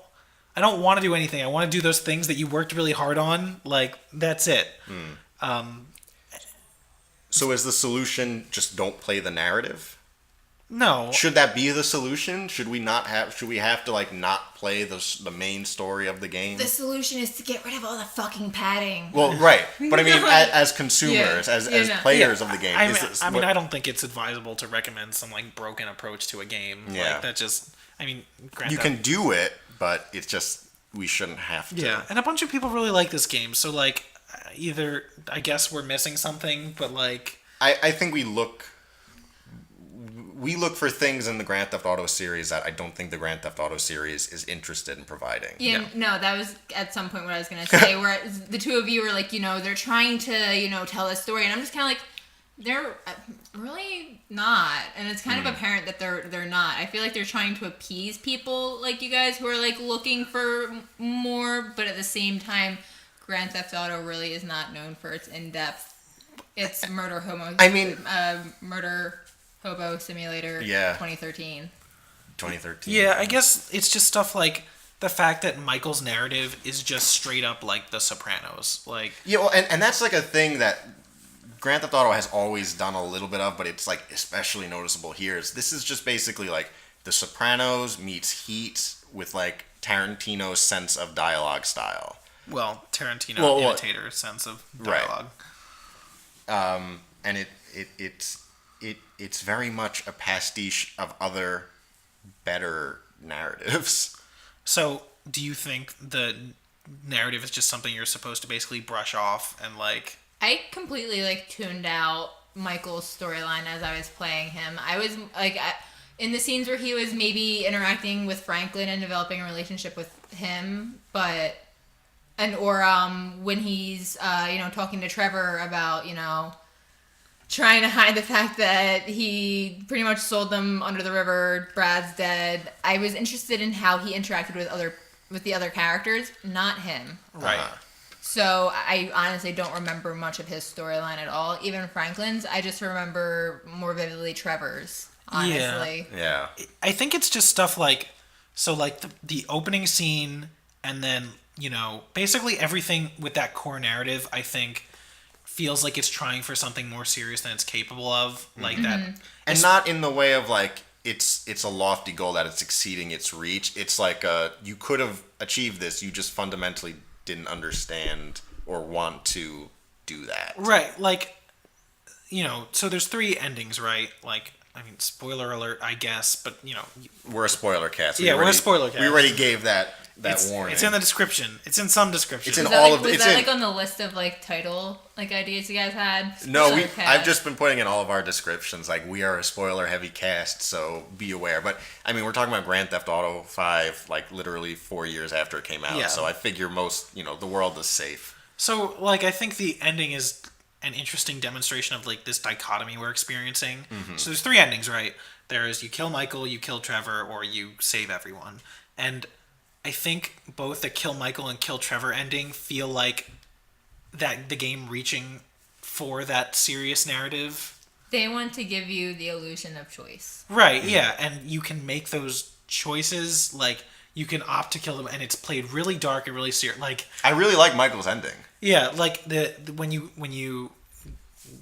[SPEAKER 2] want to do anything. I want to do those things that you worked really hard on. Like, that's it.
[SPEAKER 1] So is the solution just don't play the narrative?
[SPEAKER 2] No.
[SPEAKER 1] Should that be the solution? Should we have to like not play the main story of the game?
[SPEAKER 3] The solution is to get rid of all the fucking padding.
[SPEAKER 1] Well, right. But I mean, as consumers, as players of the game.
[SPEAKER 2] I don't think it's advisable to recommend some like broken approach to a game.
[SPEAKER 1] Yeah.
[SPEAKER 2] Like, that just, I mean,
[SPEAKER 1] you can do it, but it's just, we shouldn't have to.
[SPEAKER 2] Yeah. And a bunch of people really like this game. So like, either, I guess we're missing something, but like...
[SPEAKER 1] I think we look for things in the Grand Theft Auto series that I don't think the Grand Theft Auto series is interested in providing.
[SPEAKER 3] Yeah, no, that was at some point what I was going to say, where the two of you were like, you know, they're trying to, you know, tell a story, and I'm just kind of like, they're really not, and it's kind of apparent that they're not. I feel like they're trying to appease people like you guys who are like looking for more, but at the same time, Grand Theft Auto really is not known for its in-depth. It's Murder Hobo Simulator 2013.
[SPEAKER 1] 2013.
[SPEAKER 2] Yeah, I guess it's just stuff like the fact that Michael's narrative is just straight up like The Sopranos. Like,
[SPEAKER 1] yeah, well, and that's like a thing that Grand Theft Auto has always done a little bit of, but it's like especially noticeable here. This is just basically like The Sopranos meets Heat with like Tarantino's sense of dialogue style.
[SPEAKER 2] Well, Tarantino imitator sense of dialogue.
[SPEAKER 1] Right. And it's very much a pastiche of other better narratives.
[SPEAKER 2] So, do you think the narrative is just something you're supposed to basically brush off and like...
[SPEAKER 3] I completely like tuned out Michael's storyline as I was playing him. I was like, in the scenes where he was maybe interacting with Franklin and developing a relationship with him, but... or when he's, talking to Trevor about, trying to hide the fact that he pretty much sold them under the river, Brad's dead. I was interested in how he interacted with the other characters, not him.
[SPEAKER 2] Right.
[SPEAKER 3] So I honestly don't remember much of his storyline at all. Even Franklin's, I just remember more vividly Trevor's, honestly.
[SPEAKER 1] Yeah.
[SPEAKER 2] I think it's just stuff like, so like the opening scene and then... basically everything with that core narrative, I think, feels like it's trying for something more serious than it's capable of. Like that.
[SPEAKER 1] And not in the way of, like, it's a lofty goal that it's exceeding its reach. It's like, you could have achieved this, you just fundamentally didn't understand or want to do that.
[SPEAKER 2] Right. Like, so there's 3 endings, right? Like, I mean, spoiler alert, I guess, but
[SPEAKER 1] we're a spoiler cast.
[SPEAKER 2] We're a spoiler cast.
[SPEAKER 1] We already gave that warning.
[SPEAKER 2] It's in the description. It's in some description.
[SPEAKER 1] It's in all of the.
[SPEAKER 3] Was that like on the list of like title ideas you guys had?
[SPEAKER 1] No, I've just been putting in all of our descriptions. Like, we are a spoiler heavy cast, so be aware. But I mean, we're talking about Grand Theft Auto 5, like literally 4 years after it came out. Yeah. So I figure most, the world is safe.
[SPEAKER 2] So like, I think the ending is an interesting demonstration of like this dichotomy we're experiencing. Mm-hmm. So there's 3 endings, right? There's you kill Michael, you kill Trevor, or you save everyone. And I think both the kill Michael and kill Trevor ending feel like that the game reaching for that serious narrative.
[SPEAKER 3] They want to give you the illusion of choice.
[SPEAKER 2] Right, yeah. And you can make those choices, like, you can opt to kill them, and it's played really dark and really serious. Like,
[SPEAKER 1] I really like Michael's ending.
[SPEAKER 2] Yeah, like when you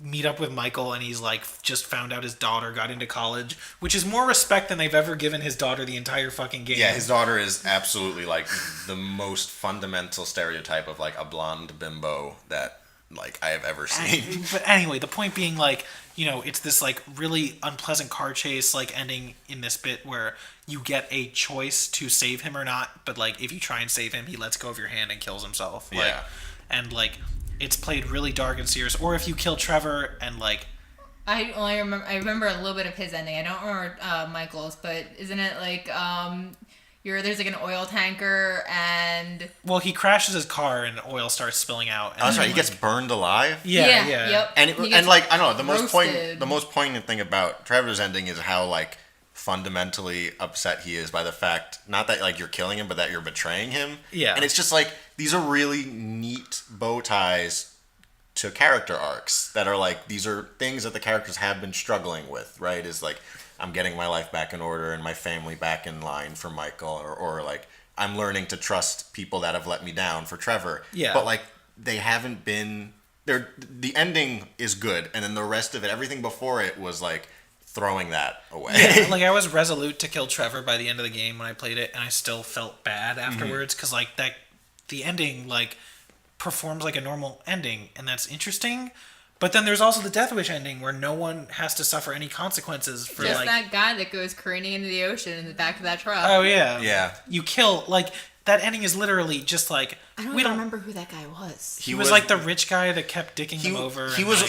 [SPEAKER 2] meet up with Michael and he's like just found out his daughter got into college, which is more respect than they've ever given his daughter the entire fucking game.
[SPEAKER 1] Yeah, his daughter is absolutely like the most fundamental stereotype of like a blonde bimbo that like I have ever seen.
[SPEAKER 2] But anyway, the point being, like, it's this like really unpleasant car chase like ending in this bit where you get a choice to save him or not, but like if you try and save him, he lets go of your hand and kills himself.
[SPEAKER 1] Yeah.
[SPEAKER 2] And like it's played really dark and serious. Or if you kill Trevor and like
[SPEAKER 3] I remember a little bit of his ending. I don't remember Michael's, but isn't it like there's like an oil tanker and
[SPEAKER 2] he crashes his car and oil starts spilling out.
[SPEAKER 1] And that's right. He gets burned alive.
[SPEAKER 2] Yeah.
[SPEAKER 3] Yep.
[SPEAKER 1] And like I don't know, the most poignant thing about Trevor's ending is how like fundamentally upset he is by the fact not that like you're killing him, but that you're betraying him.
[SPEAKER 2] Yeah.
[SPEAKER 1] And it's just like these are really neat bow ties to character arcs that are like these are things that the characters have been struggling with, right? Is like I'm getting my life back in order and my family back in line for Michael, or like I'm learning to trust people that have let me down for Trevor.
[SPEAKER 2] Yeah.
[SPEAKER 1] But like they haven't been the ending is good, and then the rest of it, everything before it was like throwing that away.
[SPEAKER 2] Yeah, like I was resolute to kill Trevor by the end of the game when I played it, and I still felt bad afterwards because like the ending like performs like a normal ending, and that's interesting. But then there's also the Death Wish ending where no one has to suffer any consequences for
[SPEAKER 3] just
[SPEAKER 2] like
[SPEAKER 3] that guy that goes careening into the ocean in the back of that truck.
[SPEAKER 2] Oh yeah.
[SPEAKER 1] Yeah.
[SPEAKER 2] You kill like that ending is literally just like
[SPEAKER 3] I don't remember who that guy was.
[SPEAKER 2] He was like the rich guy that kept dicking him over.
[SPEAKER 1] He was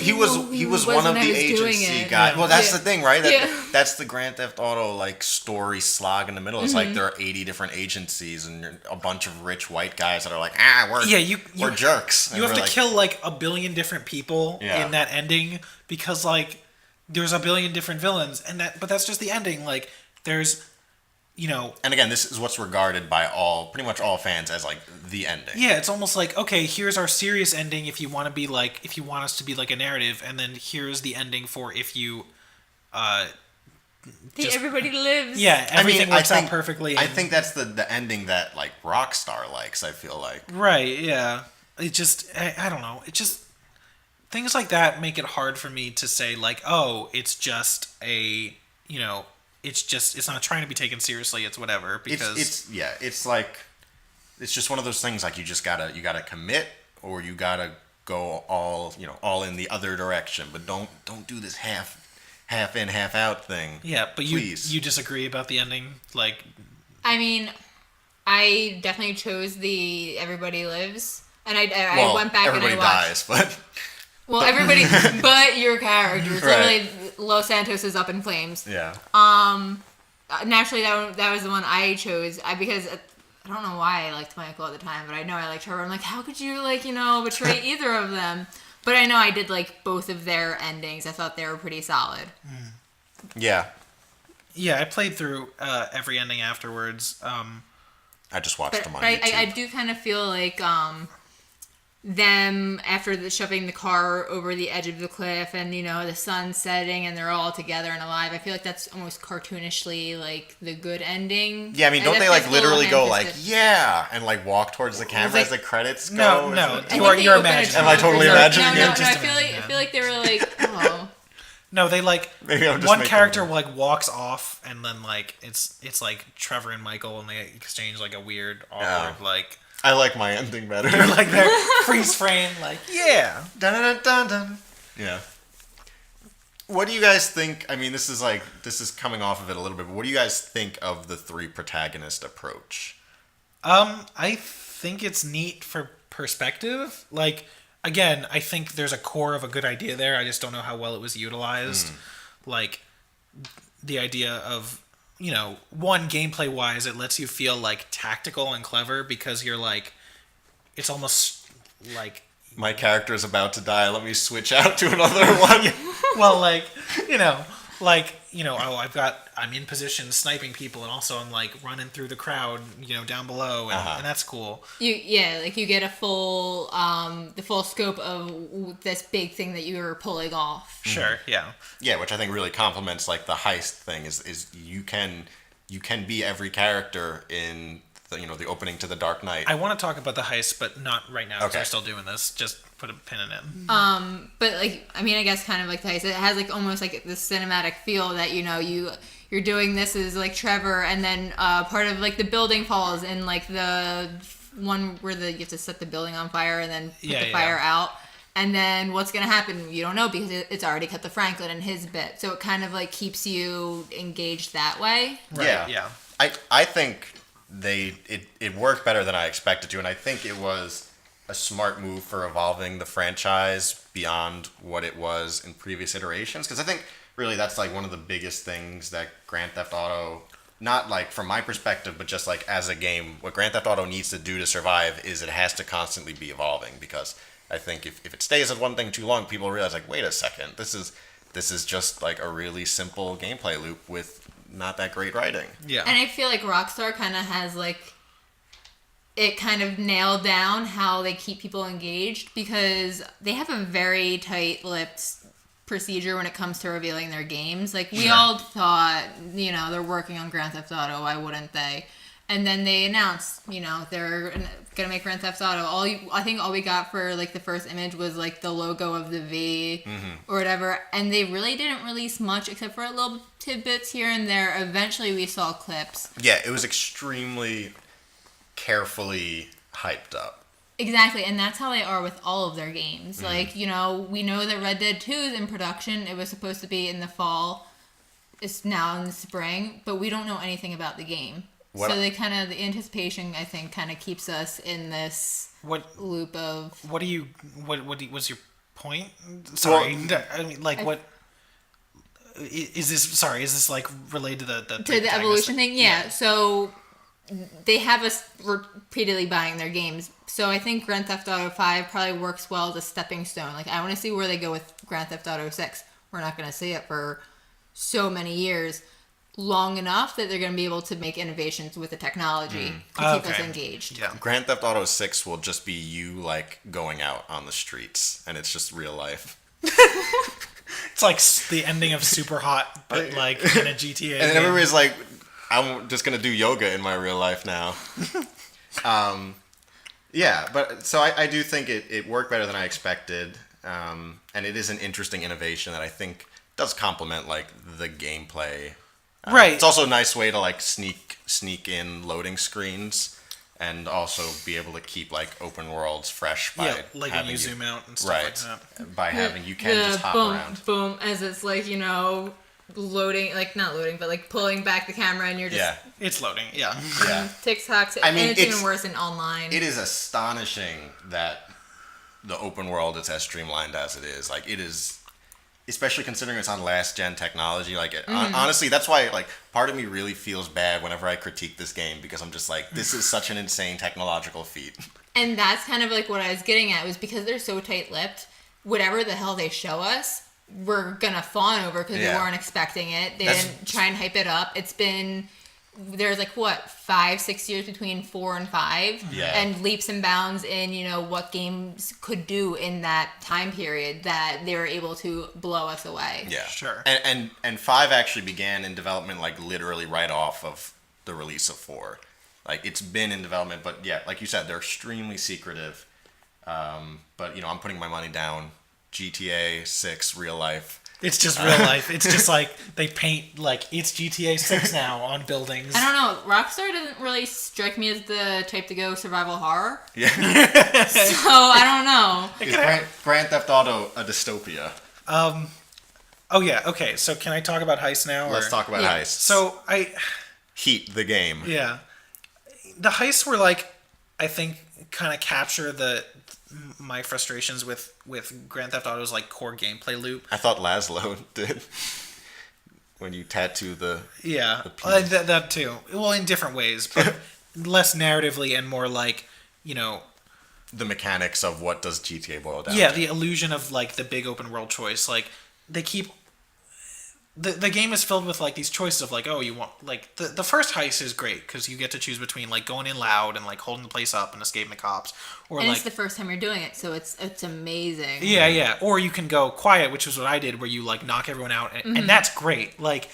[SPEAKER 1] one of the agency guys. Well, that's the thing, right? That's the Grand Theft Auto like story slog in the middle. It's like there are 80 different agencies and a bunch of rich white guys that are like, we're jerks.
[SPEAKER 2] You have to kill like a billion different people in that ending because like there's a billion different villains, but that's just the ending. Like there's.
[SPEAKER 1] And again, this is what's regarded by pretty much all fans as like the ending.
[SPEAKER 2] Yeah, it's almost like, okay, here's our serious ending if you want us to be like a narrative, and then here's the ending for if you
[SPEAKER 3] everybody lives.
[SPEAKER 2] Yeah, everything works out perfectly.
[SPEAKER 1] I think that's the ending that like Rockstar likes, I feel like.
[SPEAKER 2] Right, yeah. It just I don't know. It just things like that make it hard for me to say like, oh, it's just a it's not trying to be taken seriously. It's whatever because
[SPEAKER 1] it's just one of those things like you gotta commit or you gotta go all in the other direction, but don't do this half in half out thing.
[SPEAKER 2] Yeah, but you disagree about the ending, like.
[SPEAKER 3] I mean, I definitely chose the Everybody Lives, and I went back and I watched.
[SPEAKER 1] Everybody dies, but.
[SPEAKER 3] Well, everybody but your characters. Right. Literally, Los Santos is up in flames.
[SPEAKER 1] Yeah.
[SPEAKER 3] Naturally, that was the one I chose because I don't know why I liked Michael at the time, but I know I liked Trevor. I'm like, how could you betray either of them? But I know I did like both of their endings. I thought they were pretty solid.
[SPEAKER 1] Yeah.
[SPEAKER 2] Yeah, I played through every ending afterwards.
[SPEAKER 1] I just watched them on
[SPEAKER 3] but
[SPEAKER 1] YouTube.
[SPEAKER 3] I do kind of feel like them after shoving the car over the edge of the cliff and the sun setting and they're all together and alive. I feel like that's almost cartoonishly like the good ending.
[SPEAKER 1] Yeah, I mean, don't they like literally go like and like walk towards the camera as the credits go?
[SPEAKER 2] No, you're imagining.
[SPEAKER 1] Am I totally imagining it?
[SPEAKER 3] No, I feel like they were like, oh.
[SPEAKER 2] No, they like one character like walks off and then like it's like Trevor and Michael and they exchange like a weird awkward like.
[SPEAKER 1] I like my ending better.
[SPEAKER 2] You're like they're freeze frame, like, yeah.
[SPEAKER 1] Dun dun dun dun. Yeah. What do you guys think? I mean, this is coming off of it a little bit, but what do you guys think of the 3 protagonist approach?
[SPEAKER 2] I think it's neat for perspective. Like, again, I think there's a core of a good idea there. I just don't know how well it was utilized. Like, the idea of, one, gameplay-wise, it lets you feel, like, tactical and clever because you're, like, it's almost, like...
[SPEAKER 1] My character is about to die. Let me switch out to another one.
[SPEAKER 2] Well, I'm in position sniping people, and also I'm like running through the crowd, down below, and that's cool.
[SPEAKER 3] You get a full, the full scope of this big thing that you were pulling off.
[SPEAKER 2] Sure, yeah.
[SPEAKER 1] Yeah, which I think really complements like the heist thing is you can be every character in the opening to The Dark Knight.
[SPEAKER 2] I want to talk about the heist, but not right now because we're still doing this. Just put a pin in it.
[SPEAKER 3] But I guess kind of like the heist, it has like almost like this cinematic feel that you're doing this as like Trevor, and then part of like the building falls, and like the one where you have to set the building on fire and then put the fire out. And then what's going to happen? You don't know because it's already cut the Franklin in his bit. So it kind of like keeps you engaged that way.
[SPEAKER 2] Right. Yeah.
[SPEAKER 1] I think it worked better than I expected to, and I think it was a smart move for evolving the franchise beyond what it was in previous iterations. Because I think really that's like one of the biggest things that Grand Theft Auto, not like from my perspective, but just like as a game, what Grand Theft Auto needs to do to survive is it has to constantly be evolving. Because I think if it stays at one thing too long, people realize like, wait a second, this is just like a really simple gameplay loop with not that great writing.
[SPEAKER 2] Yeah.
[SPEAKER 3] And I feel like Rockstar kind of has like it kind of nailed down how they keep people engaged, because they have a very tight-lipped procedure when it comes to revealing their games. Like, we all thought, they're working on Grand Theft Auto, why wouldn't they? And then they announced, they're gonna make Grand Theft Auto. I think all we got for like the first image was like the logo of the V or whatever, and they really didn't release much except for little tidbits here and there. Eventually, we saw clips.
[SPEAKER 1] Yeah, it was extremely carefully hyped up.
[SPEAKER 3] Exactly, and that's how they are with all of their games. Like, we know that Red Dead 2 is in production. It was supposed to be in the fall. It's now in the spring, but we don't know anything about the game. So the anticipation, I think, kind of keeps us in this loop of...
[SPEAKER 2] What was your point? Sorry.
[SPEAKER 1] Well,
[SPEAKER 2] I mean, like, what... Is this like related to
[SPEAKER 3] the evolution thing? Yeah. So they have us repeatedly buying their games. So I think Grand Theft Auto 5 probably works well as a stepping stone. Like, I want to see where they go with Grand Theft Auto 6. We're not going to see it for so many years. Long enough that they're going to be able to make innovations with the technology to keep us engaged.
[SPEAKER 2] Yeah.
[SPEAKER 1] Grand Theft Auto 6 will just be you, like, going out on the streets, and it's just real life.
[SPEAKER 2] It's like the ending of Super Hot, but, like, in a GTA
[SPEAKER 1] And
[SPEAKER 2] game.
[SPEAKER 1] everybody's like, I'm just going to do yoga in my real life now. Yeah, but so I do think it worked better than I expected, and it is an interesting innovation that I think does complement, like, the gameplay.
[SPEAKER 2] Right.
[SPEAKER 1] It's also a nice way to like sneak in loading screens and also be able to keep like open worlds fresh by
[SPEAKER 2] like
[SPEAKER 1] having
[SPEAKER 2] when you zoom out and stuff like that.
[SPEAKER 1] By having you can just hop around.
[SPEAKER 3] Boom, as it's like, loading, like not loading, but like pulling back the camera and you're just
[SPEAKER 2] it's loading. Yeah.
[SPEAKER 3] TikToks.
[SPEAKER 1] I mean,
[SPEAKER 3] and it's even worse in online.
[SPEAKER 1] It is astonishing that the open world is as streamlined as it is. Like, it is. Especially considering it's on last-gen technology, like honestly, that's why like part of me really feels bad whenever I critique this game, because I'm just like, this is such an insane technological feat.
[SPEAKER 3] And that's kind of like what I was getting at, was because they're so tight-lipped, whatever the hell they show us, we're gonna fawn over because we weren't expecting it. They didn't try and hype it up. There's like 5-6 years between 4 and 5, and leaps and bounds in what games could do in that time period that they were able to blow us away.
[SPEAKER 1] Yeah,
[SPEAKER 2] sure.
[SPEAKER 1] And 5 actually began in development like literally right off of the release of 4. Like, it's been in development, but yeah, like you said, they're extremely secretive. But I'm putting my money down. GTA 6 real life.
[SPEAKER 2] It's just real life. It's just like they paint like it's GTA 6 now on buildings.
[SPEAKER 3] I don't know. Rockstar doesn't really strike me as the type to go survival horror.
[SPEAKER 1] Yeah.
[SPEAKER 3] So I don't know.
[SPEAKER 1] Is Grand Theft Auto a dystopia?
[SPEAKER 2] Oh yeah, okay. So can I talk about Heist now?
[SPEAKER 1] Let's talk about heists.
[SPEAKER 2] So
[SPEAKER 1] Heat the game.
[SPEAKER 2] Yeah, the heists were like, I think, kind of capture my frustrations with Grand Theft Auto's like core gameplay loop.
[SPEAKER 1] I thought Laszlo did. When you tattoo the
[SPEAKER 2] that too. Well, in different ways, but less narratively and more like,
[SPEAKER 1] the mechanics of what does GTA boil down
[SPEAKER 2] yeah,
[SPEAKER 1] to.
[SPEAKER 2] the illusion of like the big open world choice. Like they keep the game is filled with like these choices of like, oh, you want like the first heist is great because you get to choose between like going in loud and like holding the place up and escaping the cops, or
[SPEAKER 3] and
[SPEAKER 2] like
[SPEAKER 3] it's the first time you're doing it, so it's amazing.
[SPEAKER 2] Yeah, or you can go quiet, which is what I did, where you like knock everyone out, and that's great. Like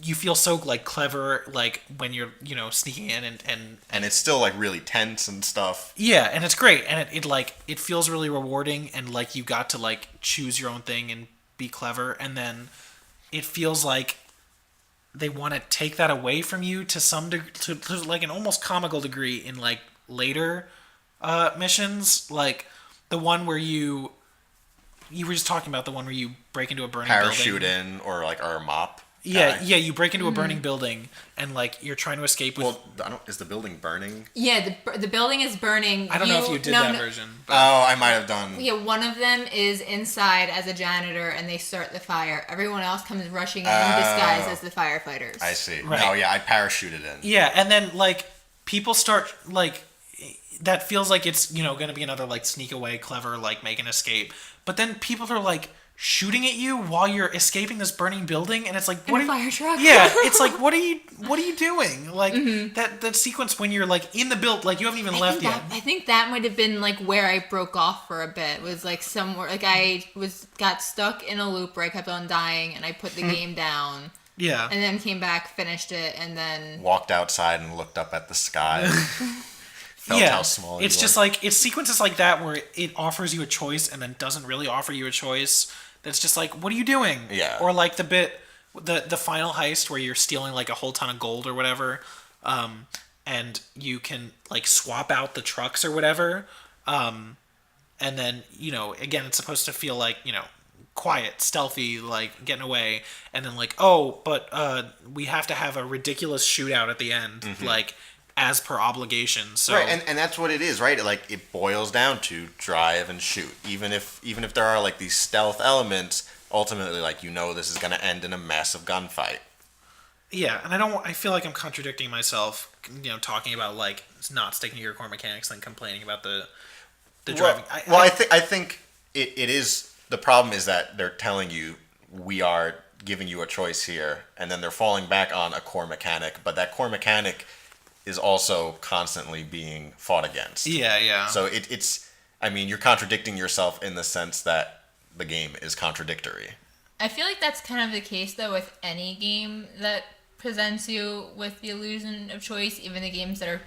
[SPEAKER 2] you feel so like clever, like when you're sneaking in
[SPEAKER 1] and it's still like really tense and stuff.
[SPEAKER 2] Yeah, and it's great, and it feels really rewarding, and like you got to like choose your own thing and be clever, and then it feels like they want to take that away from you to some to like an almost comical degree in like later missions, like the one where you were just talking about, the one where you break into a burning
[SPEAKER 1] parachute
[SPEAKER 2] building.
[SPEAKER 1] in or like a mop.
[SPEAKER 2] Yeah, you break into a burning building and like you're trying to escape with.
[SPEAKER 1] Well, is the building burning?
[SPEAKER 3] Yeah, the building is burning.
[SPEAKER 2] I don't know if you did that version. But...
[SPEAKER 1] Oh, I might have done.
[SPEAKER 3] Yeah, one of them is inside as a janitor and they start the fire. Everyone else comes rushing in disguised as the firefighters.
[SPEAKER 1] I see.
[SPEAKER 2] Right.
[SPEAKER 1] Oh yeah, I parachuted in.
[SPEAKER 2] Yeah, and then like people start like that feels like it's going to be another like sneak away, clever like make an escape, but then people are like shooting at you while you're escaping this burning building, and it's like, what?
[SPEAKER 3] Fire truck.
[SPEAKER 2] Yeah, it's like, what are you doing? Like that sequence when you're like in the build, like you haven't even left yet.
[SPEAKER 3] I think that might have been like where I broke off for a bit. Was like somewhere like I got stuck in a loop where I kept on dying, and I put the game down.
[SPEAKER 2] Yeah,
[SPEAKER 3] and then came back, finished it, and then
[SPEAKER 1] walked outside and looked up at the sky. Felt how small
[SPEAKER 2] it's just like it's sequences like that where it offers you a choice and then doesn't really offer you a choice. That's just like, what are you doing?
[SPEAKER 1] Yeah.
[SPEAKER 2] Or like the final heist where you're stealing like a whole ton of gold or whatever, and you can like swap out the trucks or whatever, and then again it's supposed to feel like quiet, stealthy, like getting away, and then like, oh, but we have to have a ridiculous shootout at the end, like as per obligation. So
[SPEAKER 1] right, and that's what it is, right? Like it boils down to drive and shoot. Even if there are like these stealth elements, ultimately like this is gonna end in a massive gunfight.
[SPEAKER 2] Yeah, and I feel like I'm contradicting myself, talking about like not sticking to your core mechanics and complaining about the driving.
[SPEAKER 1] I think it is, the problem is that they're telling you we are giving you a choice here, and then they're falling back on a core mechanic, but that core mechanic is also constantly being fought against.
[SPEAKER 2] Yeah.
[SPEAKER 1] So it's you're contradicting yourself in the sense that the game is contradictory.
[SPEAKER 3] I feel like that's kind of the case though with any game that presents you with the illusion of choice, even the games that are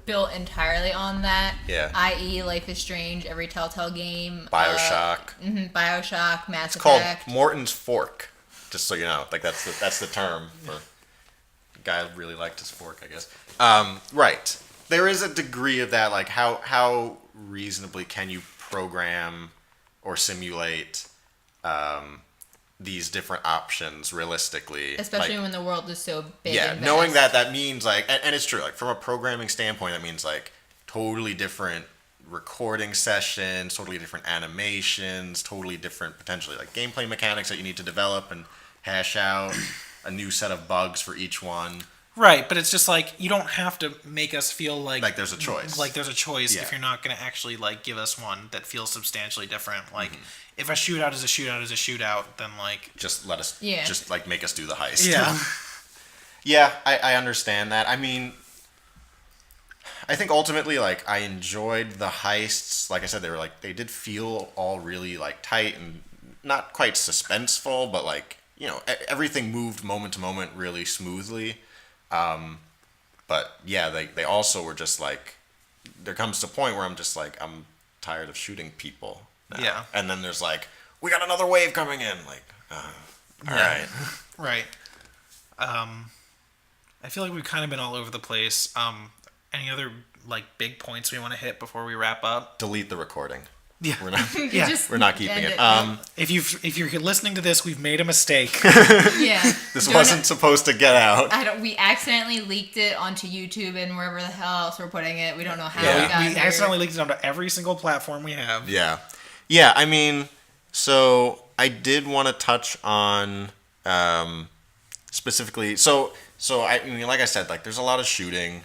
[SPEAKER 3] built entirely on that.
[SPEAKER 1] Yeah.
[SPEAKER 3] I.e. Life is Strange, every Telltale game.
[SPEAKER 1] BioShock.
[SPEAKER 3] BioShock, Mass
[SPEAKER 1] It's
[SPEAKER 3] Effect.
[SPEAKER 1] called Morton's Fork, just so you know. Like that's the term for... Guy really liked his fork, I guess. Right. There is a degree of that, like how reasonably can you program or simulate these different options realistically,
[SPEAKER 3] especially when the world is so big.
[SPEAKER 1] Yeah,
[SPEAKER 3] and
[SPEAKER 1] knowing
[SPEAKER 3] vast.
[SPEAKER 1] that means like, and it's true, like from a programming standpoint, that means like totally different recording sessions, totally different animations, totally different potentially like gameplay mechanics that you need to develop and hash out. A new set of bugs for each one.
[SPEAKER 2] Right, but it's just like you don't have to make us feel like
[SPEAKER 1] there's a choice.
[SPEAKER 2] Like there's a choice
[SPEAKER 1] Yeah.
[SPEAKER 2] if you're not going to actually like give us one that feels substantially different. Like if a shootout is a shootout is a shootout, then like
[SPEAKER 1] just let us just like make us do the heist.
[SPEAKER 2] Yeah.
[SPEAKER 1] Yeah, I understand that. I mean, I think ultimately like I enjoyed the heists. Like I said, they did feel all really like tight and not quite suspenseful, but like everything moved moment to moment really smoothly. But yeah, they also were just like, there comes to a point where I'm just like, I'm tired of shooting people now.
[SPEAKER 2] Yeah.
[SPEAKER 1] And then there's like, we got another wave coming in. Like, all right.
[SPEAKER 2] Right. I feel like we've kind of been all over the place. Any other like big points we want to hit before we wrap up?
[SPEAKER 1] Delete the recording.
[SPEAKER 2] Yeah.
[SPEAKER 1] We're not.
[SPEAKER 2] Yeah.
[SPEAKER 1] We're not keeping it.
[SPEAKER 2] If you're listening to this, we've made a mistake.
[SPEAKER 3] Yeah.
[SPEAKER 1] This wasn't supposed to get out.
[SPEAKER 3] We accidentally leaked it onto YouTube and wherever the hell else we're putting it. We don't know how
[SPEAKER 2] we accidentally leaked it onto every single platform we have.
[SPEAKER 1] Yeah. Yeah, I mean, so I did want to touch on specifically. So I mean, like I said, like there's a lot of shooting.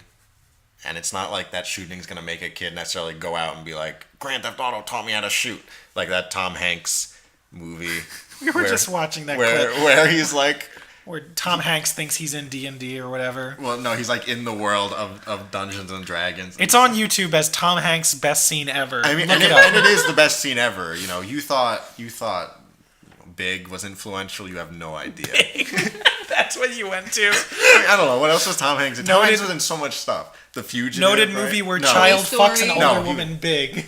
[SPEAKER 1] And it's not like that shooting's going to make a kid necessarily go out and be like, Grand Theft Auto taught me how to shoot. Like that Tom Hanks movie.
[SPEAKER 2] We were just watching that
[SPEAKER 1] clip. Where he's like...
[SPEAKER 2] Where Tom Hanks thinks he's in D&D or whatever.
[SPEAKER 1] Well, no, he's like in the world of Dungeons and Dragons.
[SPEAKER 2] It's on YouTube as Tom Hanks' best scene ever.
[SPEAKER 1] I mean, and it is the best scene ever. You know, you thought Big was influential. You have no idea.
[SPEAKER 2] That's what you went to.
[SPEAKER 1] I don't know. What else was Tom Hanks in? Tom Hanks was in so much stuff. The Fugitive.
[SPEAKER 2] Noted movie where child fucks an older woman big.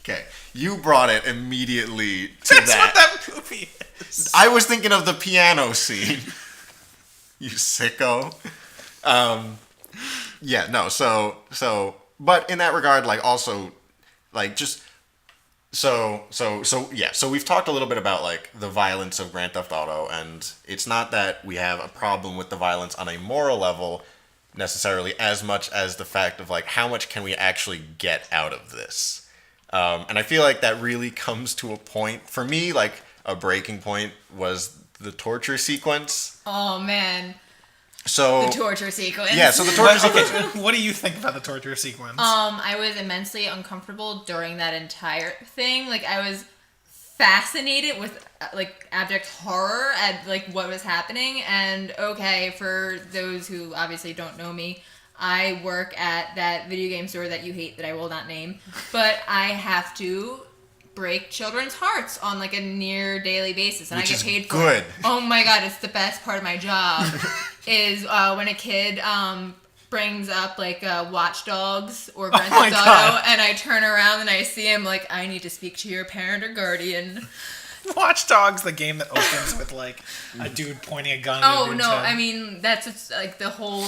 [SPEAKER 1] Okay. You brought it immediately to
[SPEAKER 2] That's what that movie is.
[SPEAKER 1] I was thinking of the piano scene. You sicko. Yeah, no, so but in that regard, like also like just so we've talked a little bit about like the violence of Grand Theft Auto, and it's not that we have a problem with the violence on a moral level necessarily as much as the fact of like how much can we actually get out of this. And I feel like that really comes to a point for me, like a breaking point was the torture sequence.
[SPEAKER 3] Oh man.
[SPEAKER 1] So
[SPEAKER 3] the torture sequence.
[SPEAKER 1] Yeah, so the torture sequence.
[SPEAKER 2] What do you think about the torture sequence?
[SPEAKER 3] I was immensely uncomfortable during that entire thing. Like I was fascinated with like abject horror at like what was happening. And okay, for those who obviously don't know me, I work at that video game store that you hate that I will not name, but I have to break children's hearts on like a near daily basis, and I get paid for it. Oh my god, it's the best part of my job is when a kid brings up like Watch Dogs or Grand Theft Auto, and I turn around and I see him like, I need to speak to your parent or guardian.
[SPEAKER 2] Watch Dogs, the game that opens with like a dude pointing a gun at a dude's head.
[SPEAKER 3] I mean that's like the whole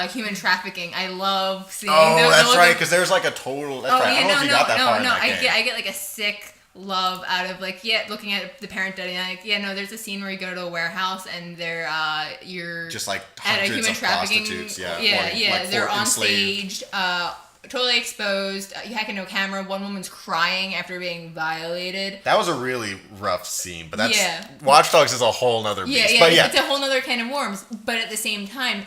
[SPEAKER 3] human trafficking. I love seeing.
[SPEAKER 1] That's right, because there's like a total. That's right. I don't know if you got that far in that game.
[SPEAKER 3] I get like a sick love out of like looking at the parent daddy and like there's a scene where you go to a warehouse and they're you're
[SPEAKER 1] just like
[SPEAKER 3] at a human trafficking
[SPEAKER 1] prostitutes,
[SPEAKER 3] like they're on stage totally exposed. You hack no camera. One woman's crying after being violated.
[SPEAKER 1] That was a really rough scene, but that's Watch Dogs is a whole nother beast.
[SPEAKER 3] It's a whole nother can of worms. But at the same time,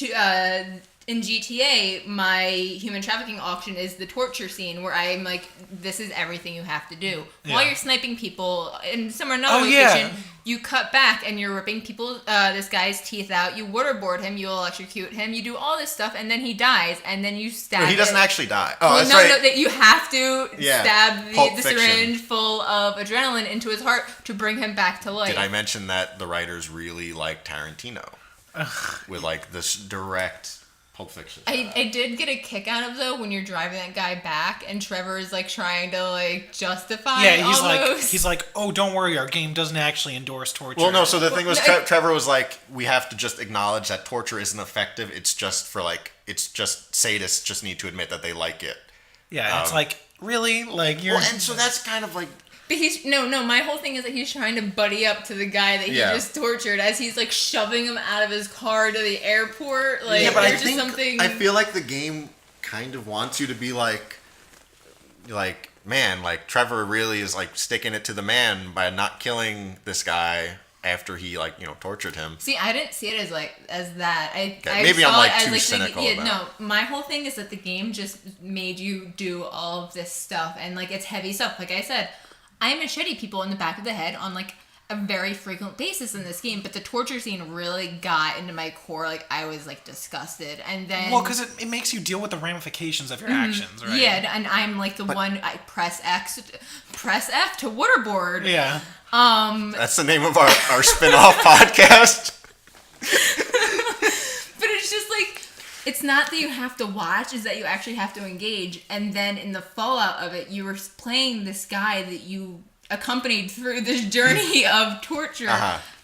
[SPEAKER 3] in GTA, my human trafficking auction is the torture scene where I'm like, this is everything you have to do. While you're sniping people in some another location, you cut back and you're ripping this guy's teeth out. You waterboard him, you electrocute him, you do all this stuff, and then he dies, and then you stab him.
[SPEAKER 1] He doesn't actually die. That's right.
[SPEAKER 3] No, that you have to stab the syringe full of adrenaline into his heart to bring him back to life.
[SPEAKER 1] Did I mention that the writers really like Tarantino? With like this direct Pulp Fiction.
[SPEAKER 3] I did get a kick out of though when you're driving that guy back and Trevor is like trying to like justify.
[SPEAKER 2] Yeah, he's like, oh, don't worry, our game doesn't actually endorse torture.
[SPEAKER 1] Well, no. So the thing was, Trevor was like, we have to just acknowledge that torture isn't effective. It's just for like, it's just sadists just need to admit that they like it.
[SPEAKER 2] Yeah, it's like really like you're.
[SPEAKER 1] Well, and so that's kind of like.
[SPEAKER 3] But he's no. My whole thing is that he's trying to buddy up to the guy that he just tortured as he's like shoving him out of his car to the airport. Like,
[SPEAKER 1] but I feel like the game kind of wants you to be like, man, like Trevor really is like sticking it to the man by not killing this guy after he tortured him.
[SPEAKER 3] See, I didn't see it as that.
[SPEAKER 1] Maybe I'm like too cynical about it.
[SPEAKER 3] No, my whole thing is that the game just made you do all of this stuff and like it's heavy stuff. Like I said, I machete people in the back of the head on like a very frequent basis in this game, but the torture scene really got into my core. Like I was like disgusted, and then
[SPEAKER 2] because it makes you deal with the ramifications of your actions, right?
[SPEAKER 3] Yeah, and I'm like I press F to waterboard.
[SPEAKER 2] Yeah.
[SPEAKER 1] That's the name of our spin-off podcast.
[SPEAKER 3] But it's just like, it's not that you have to watch, is that you actually have to engage. And then in the fallout of it, you were playing this guy that you accompanied through this journey of torture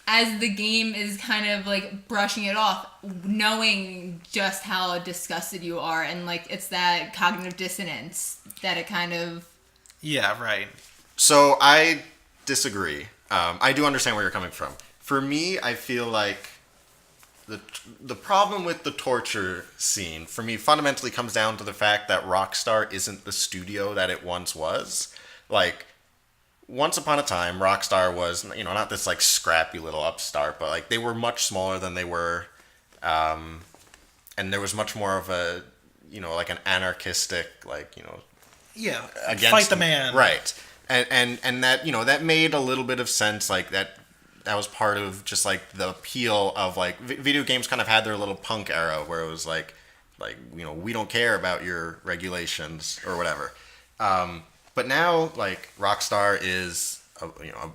[SPEAKER 3] as the game is kind of like brushing it off, knowing just how disgusted you are. And like, it's that cognitive dissonance that it kind of
[SPEAKER 2] Yeah, right.
[SPEAKER 1] So I disagree. I do understand where you're coming from. For me, I feel like the problem with the torture scene for me fundamentally comes down to the fact that Rockstar isn't the studio that it once was. Like, once upon a time, Rockstar was, not this like scrappy little upstart, but like they were much smaller than they were, and there was much more of a, like an anarchistic, like,
[SPEAKER 2] Yeah,
[SPEAKER 1] against
[SPEAKER 2] fight the man.
[SPEAKER 1] Right. And that, that made a little bit of sense, like that was part of just like the appeal of like video games kind of had their little punk era where it was like we don't care about your regulations or whatever. But now, like, Rockstar is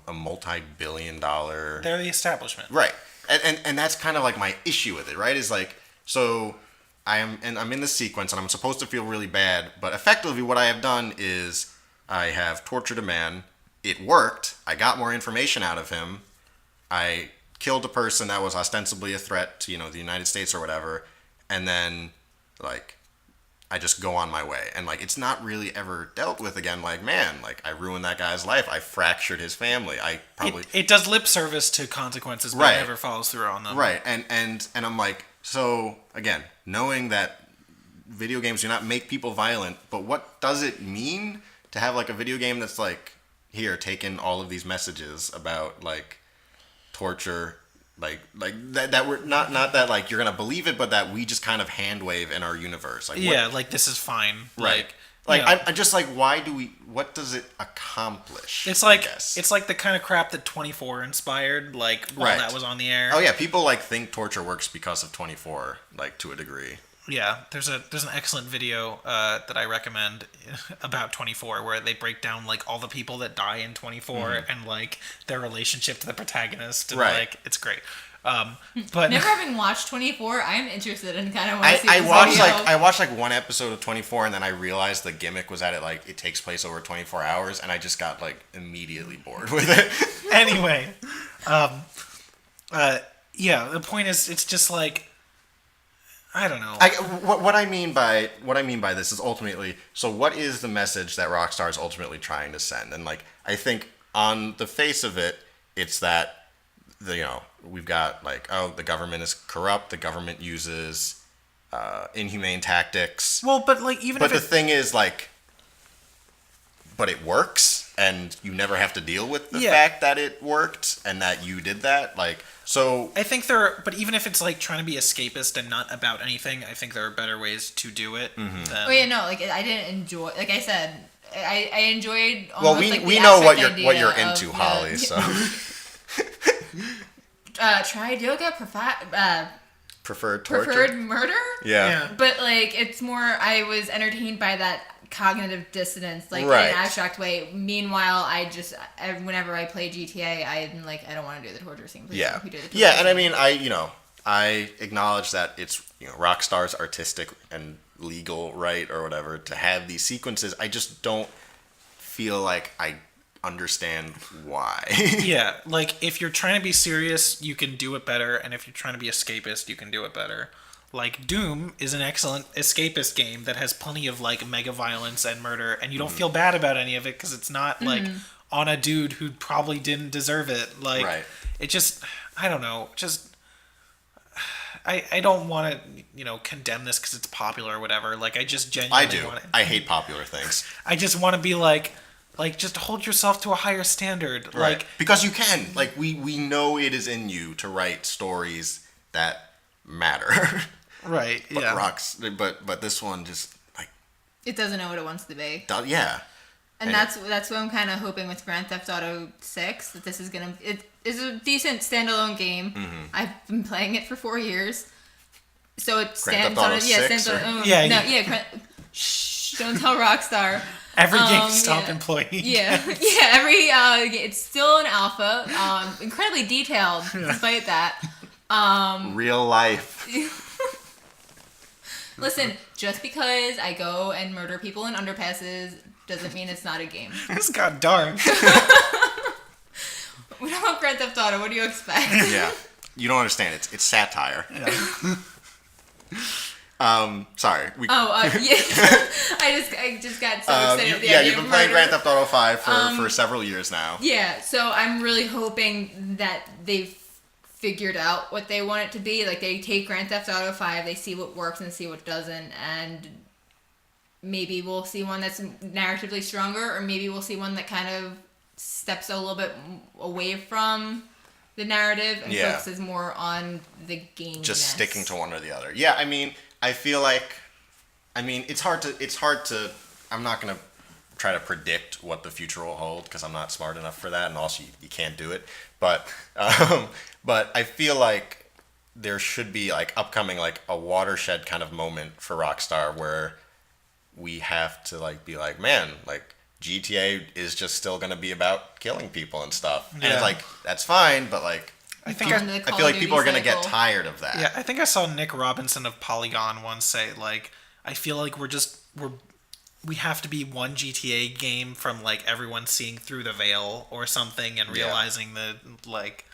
[SPEAKER 1] a multi-billion-dollar...
[SPEAKER 2] They're the establishment.
[SPEAKER 1] Right. And that's kind of, like, my issue with it, right? Is, like, so I'm in this sequence, and I'm supposed to feel really bad, but effectively what I have done is I have tortured a man. It worked. I got more information out of him. I killed a person that was ostensibly a threat to, the United States or whatever, and then, like... I just go on my way. And, like, it's not really ever dealt with again. Like, man, like, I ruined that guy's life. I fractured his family. I probably...
[SPEAKER 2] It does lip service to consequences, but never follows through on them.
[SPEAKER 1] Right. And I'm like, so, again, knowing that video games do not make people violent, but what does it mean to have, like, a video game that's, like, here, take in all of these messages about, like, torture... Like that we're not that like you're gonna believe it, but that we just kind of hand wave in our universe. Like
[SPEAKER 2] like this is fine.
[SPEAKER 1] Right. I just like what does it accomplish?
[SPEAKER 2] It's like the kind of crap that 24 inspired, like while that was on the air.
[SPEAKER 1] Oh yeah, people like think torture works because of 24, like to a degree.
[SPEAKER 2] Yeah, there's an excellent video that I recommend about 24 where they break down like all the people that die in 24 and like their relationship to the protagonist. And, like it's great. But
[SPEAKER 3] never having watched 24, I'm interested in kind of want to see
[SPEAKER 1] I watched like one episode of 24 and then I realized the gimmick was that it takes place over 24 hours and I just got like immediately bored with it.
[SPEAKER 2] Anyway, the point is it's just like I don't know.
[SPEAKER 1] What I mean by this is ultimately, so what is the message that Rockstar is ultimately trying to send? And like I think on the face of it, it's that we've got like, oh, the government is corrupt, the government uses inhumane tactics.
[SPEAKER 2] Well, but like
[SPEAKER 1] the thing is like, but it works, and you never have to deal with the fact that it worked and that you did that, like. So
[SPEAKER 2] I think but even if it's like trying to be escapist and not about anything, I think there are better ways to do it.
[SPEAKER 3] Like I didn't enjoy. Like I said, I enjoyed.
[SPEAKER 1] Well, we know what you're into, Holly. So
[SPEAKER 3] tried yoga, preferred murder.
[SPEAKER 1] Yeah.
[SPEAKER 3] But like it's more. I was entertained by that cognitive dissonance, like in an abstract way. Meanwhile, whenever I play GTA, I'm like, I don't want to do the torture scene. Please
[SPEAKER 1] yeah,
[SPEAKER 3] don't do the torture
[SPEAKER 1] yeah,
[SPEAKER 3] scene.
[SPEAKER 1] and I mean, I acknowledge that it's Rockstar's artistic and legal right or whatever to have these sequences. I just don't feel like I understand why.
[SPEAKER 2] Yeah, like if you're trying to be serious, you can do it better, and if you're trying to be escapist, you can do it better. Like, Doom is an excellent escapist game that has plenty of, like, mega violence and murder, and you don't feel bad about any of it because it's not, like, on a dude who probably didn't deserve it. Like, it just, I don't know, just, I don't want to, condemn this because it's popular or whatever. Like, I just genuinely want it.
[SPEAKER 1] I hate popular things.
[SPEAKER 2] I just want to be like, just hold yourself to a higher standard.
[SPEAKER 1] Right.
[SPEAKER 2] Like,
[SPEAKER 1] because you can. Like, we know it is in you to write stories that matter.
[SPEAKER 2] Right.
[SPEAKER 1] But this one just like
[SPEAKER 3] it doesn't know what it wants to be.
[SPEAKER 1] Yeah.
[SPEAKER 3] And that's what I'm kind of hoping with Grand Theft Auto 6 that this is it is a decent standalone game. Mm-hmm. I've been playing it for 4 years, so it stands on it. Shh! Don't tell Rockstar.
[SPEAKER 2] Every GameStop employee.
[SPEAKER 3] It's still an alpha. Incredibly detailed, despite that.
[SPEAKER 1] Real life.
[SPEAKER 3] Listen, just because I go and murder people in underpasses doesn't mean it's not a game.
[SPEAKER 2] This got dark.
[SPEAKER 3] We don't have Grand Theft Auto. What do you expect?
[SPEAKER 1] Yeah, you don't understand. It's satire. Sorry.
[SPEAKER 3] Yeah. I just got so excited. With the idea
[SPEAKER 1] you've been playing Grand Theft Auto 5 for several years now.
[SPEAKER 3] Yeah, so I'm really hoping that they've figured out what they want it to be. Like, they take Grand Theft Auto 5, they see what works and see what doesn't, and maybe we'll see one that's narratively stronger, or maybe we'll see one that kind of steps a little bit away from the narrative and focuses more on the game.
[SPEAKER 1] Just sticking to one or the other. Yeah, I mean, I feel like, it's hard to, I'm not going to try to predict what the future will hold because I'm not smart enough for that, and also you can't do it. But I feel like there should be like upcoming like a watershed kind of moment for Rockstar where we have to like be like, man, like GTA is just still going to be about killing people and stuff. Yeah. And it's like, that's fine, but like, I feel like people are going to get tired of that.
[SPEAKER 2] Yeah, I think I saw Nick Robinson of Polygon once say, like, I feel like we have to be one GTA game from, like, everyone seeing through the veil or something and realizing that, like,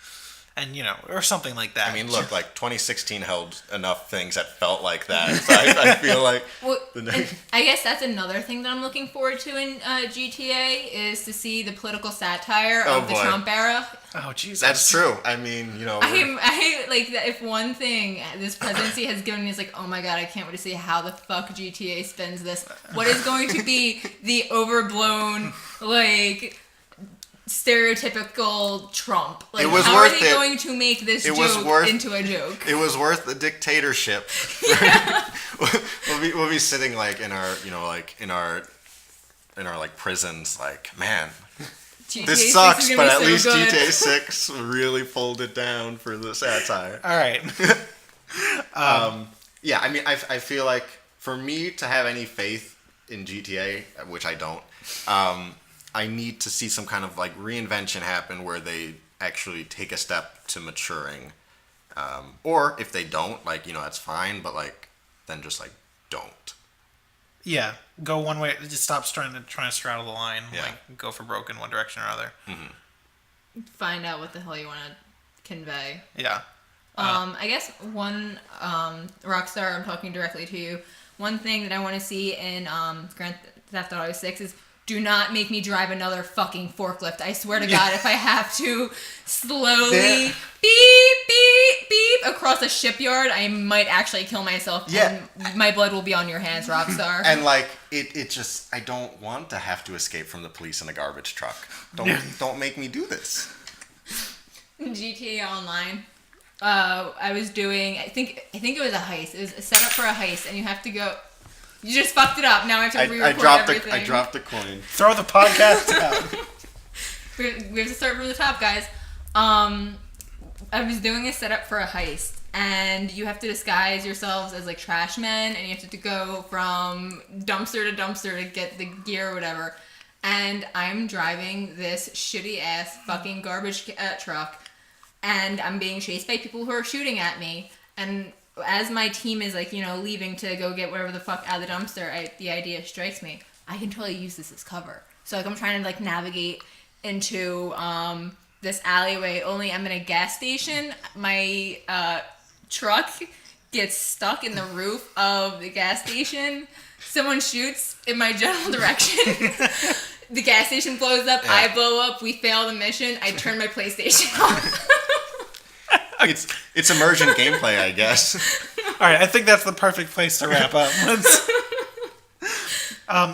[SPEAKER 2] and, you know, or something like that.
[SPEAKER 1] I mean, look, like, 2016 held enough things that felt like that. So I feel like...
[SPEAKER 3] Well, I guess that's another thing that I'm looking forward to in GTA is to see the political satire of the Trump era.
[SPEAKER 2] Oh, Jesus.
[SPEAKER 1] That's true. I mean, you know...
[SPEAKER 3] I like, if one thing this presidency has given me is like, oh my god, I can't wait to see how the fuck GTA spends this. What is going to be the overblown, like... stereotypical Trump. Like, how are they going to make this joke into a joke?
[SPEAKER 1] It was worth the dictatorship. We'll be sitting like in our, you know, like in our like prisons, like, man, GTA this sucks, but at least good. GTA 6 really pulled it down for the satire.
[SPEAKER 2] All right.
[SPEAKER 1] Yeah, I mean, I feel like for me to have any faith in GTA, which I don't, I need to see some kind of like reinvention happen where they actually take a step to maturing. Or if they don't, like, you know, that's fine, but like, then just like, don't.
[SPEAKER 2] Yeah, go one way. Just stop trying to straddle the line. Yeah. Like, go for broke in one direction or other.
[SPEAKER 3] Mm-hmm. Find out what the hell you want to convey.
[SPEAKER 2] Yeah.
[SPEAKER 3] I guess one, Rockstar, I'm talking directly to you. One thing that I want to see in Grand Theft Auto 6 is do not make me drive another fucking forklift. I swear to God, if I have to slowly beep, beep, beep across a shipyard, I might actually kill myself. Yeah. And my blood will be on your hands, Rockstar.
[SPEAKER 1] And like, it just, I don't want to have to escape from the police in a garbage truck. Don't make me do this.
[SPEAKER 3] GTA Online. I was doing, I think it was a heist. It was a setup for a heist, and you have to go... You just fucked it up. Now I have to re-record everything.
[SPEAKER 1] I dropped the coin.
[SPEAKER 2] Throw the podcast out.
[SPEAKER 3] We have to start from the top, guys. I was doing a setup for a heist, and you have to disguise yourselves as like trash men, and you have to go from dumpster to dumpster to get the gear or whatever. And I'm driving this shitty ass fucking garbage truck, and I'm being chased by people who are shooting at me, and as my team is, like, you know, leaving to go get whatever the fuck out of the dumpster, the idea strikes me. I can totally use this as cover. So, like, I'm trying to, like, navigate into this alleyway, only I'm in a gas station. My truck gets stuck in the roof of the gas station. Someone shoots in my general direction. The gas station blows up. Yeah. I blow up. We fail the mission. I turn my PlayStation off.
[SPEAKER 1] It's immersion gameplay, I guess.
[SPEAKER 2] All right, I think that's the perfect place to wrap up.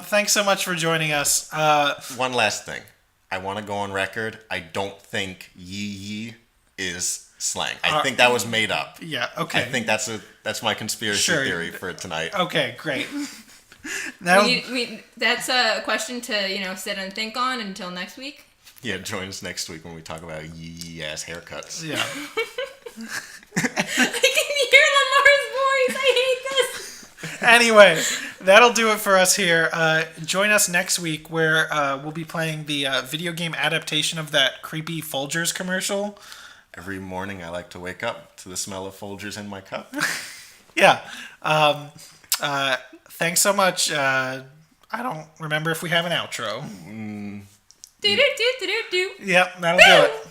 [SPEAKER 2] Thanks so much for joining us.
[SPEAKER 1] One last thing. I want to go on record. I don't think yee is slang. I think that was made up.
[SPEAKER 2] Yeah, okay.
[SPEAKER 1] I think that's my conspiracy theory for tonight.
[SPEAKER 2] Okay, great.
[SPEAKER 3] That's a question to, you know, sit and think on until next week.
[SPEAKER 1] Yeah, join us next week when we talk about yee-ass haircuts.
[SPEAKER 2] Yeah.
[SPEAKER 3] I can hear Lamar's voice. I hate this.
[SPEAKER 2] Anyway, that'll do it for us here. Join us next week where we'll be playing the video game adaptation of that creepy Folgers commercial.
[SPEAKER 1] Every morning I like to wake up to the smell of Folgers in my cup.
[SPEAKER 2] Yeah. Thanks so much. I don't remember if we have an outro.
[SPEAKER 3] Do do do do do do.
[SPEAKER 2] Yep, that'll do it.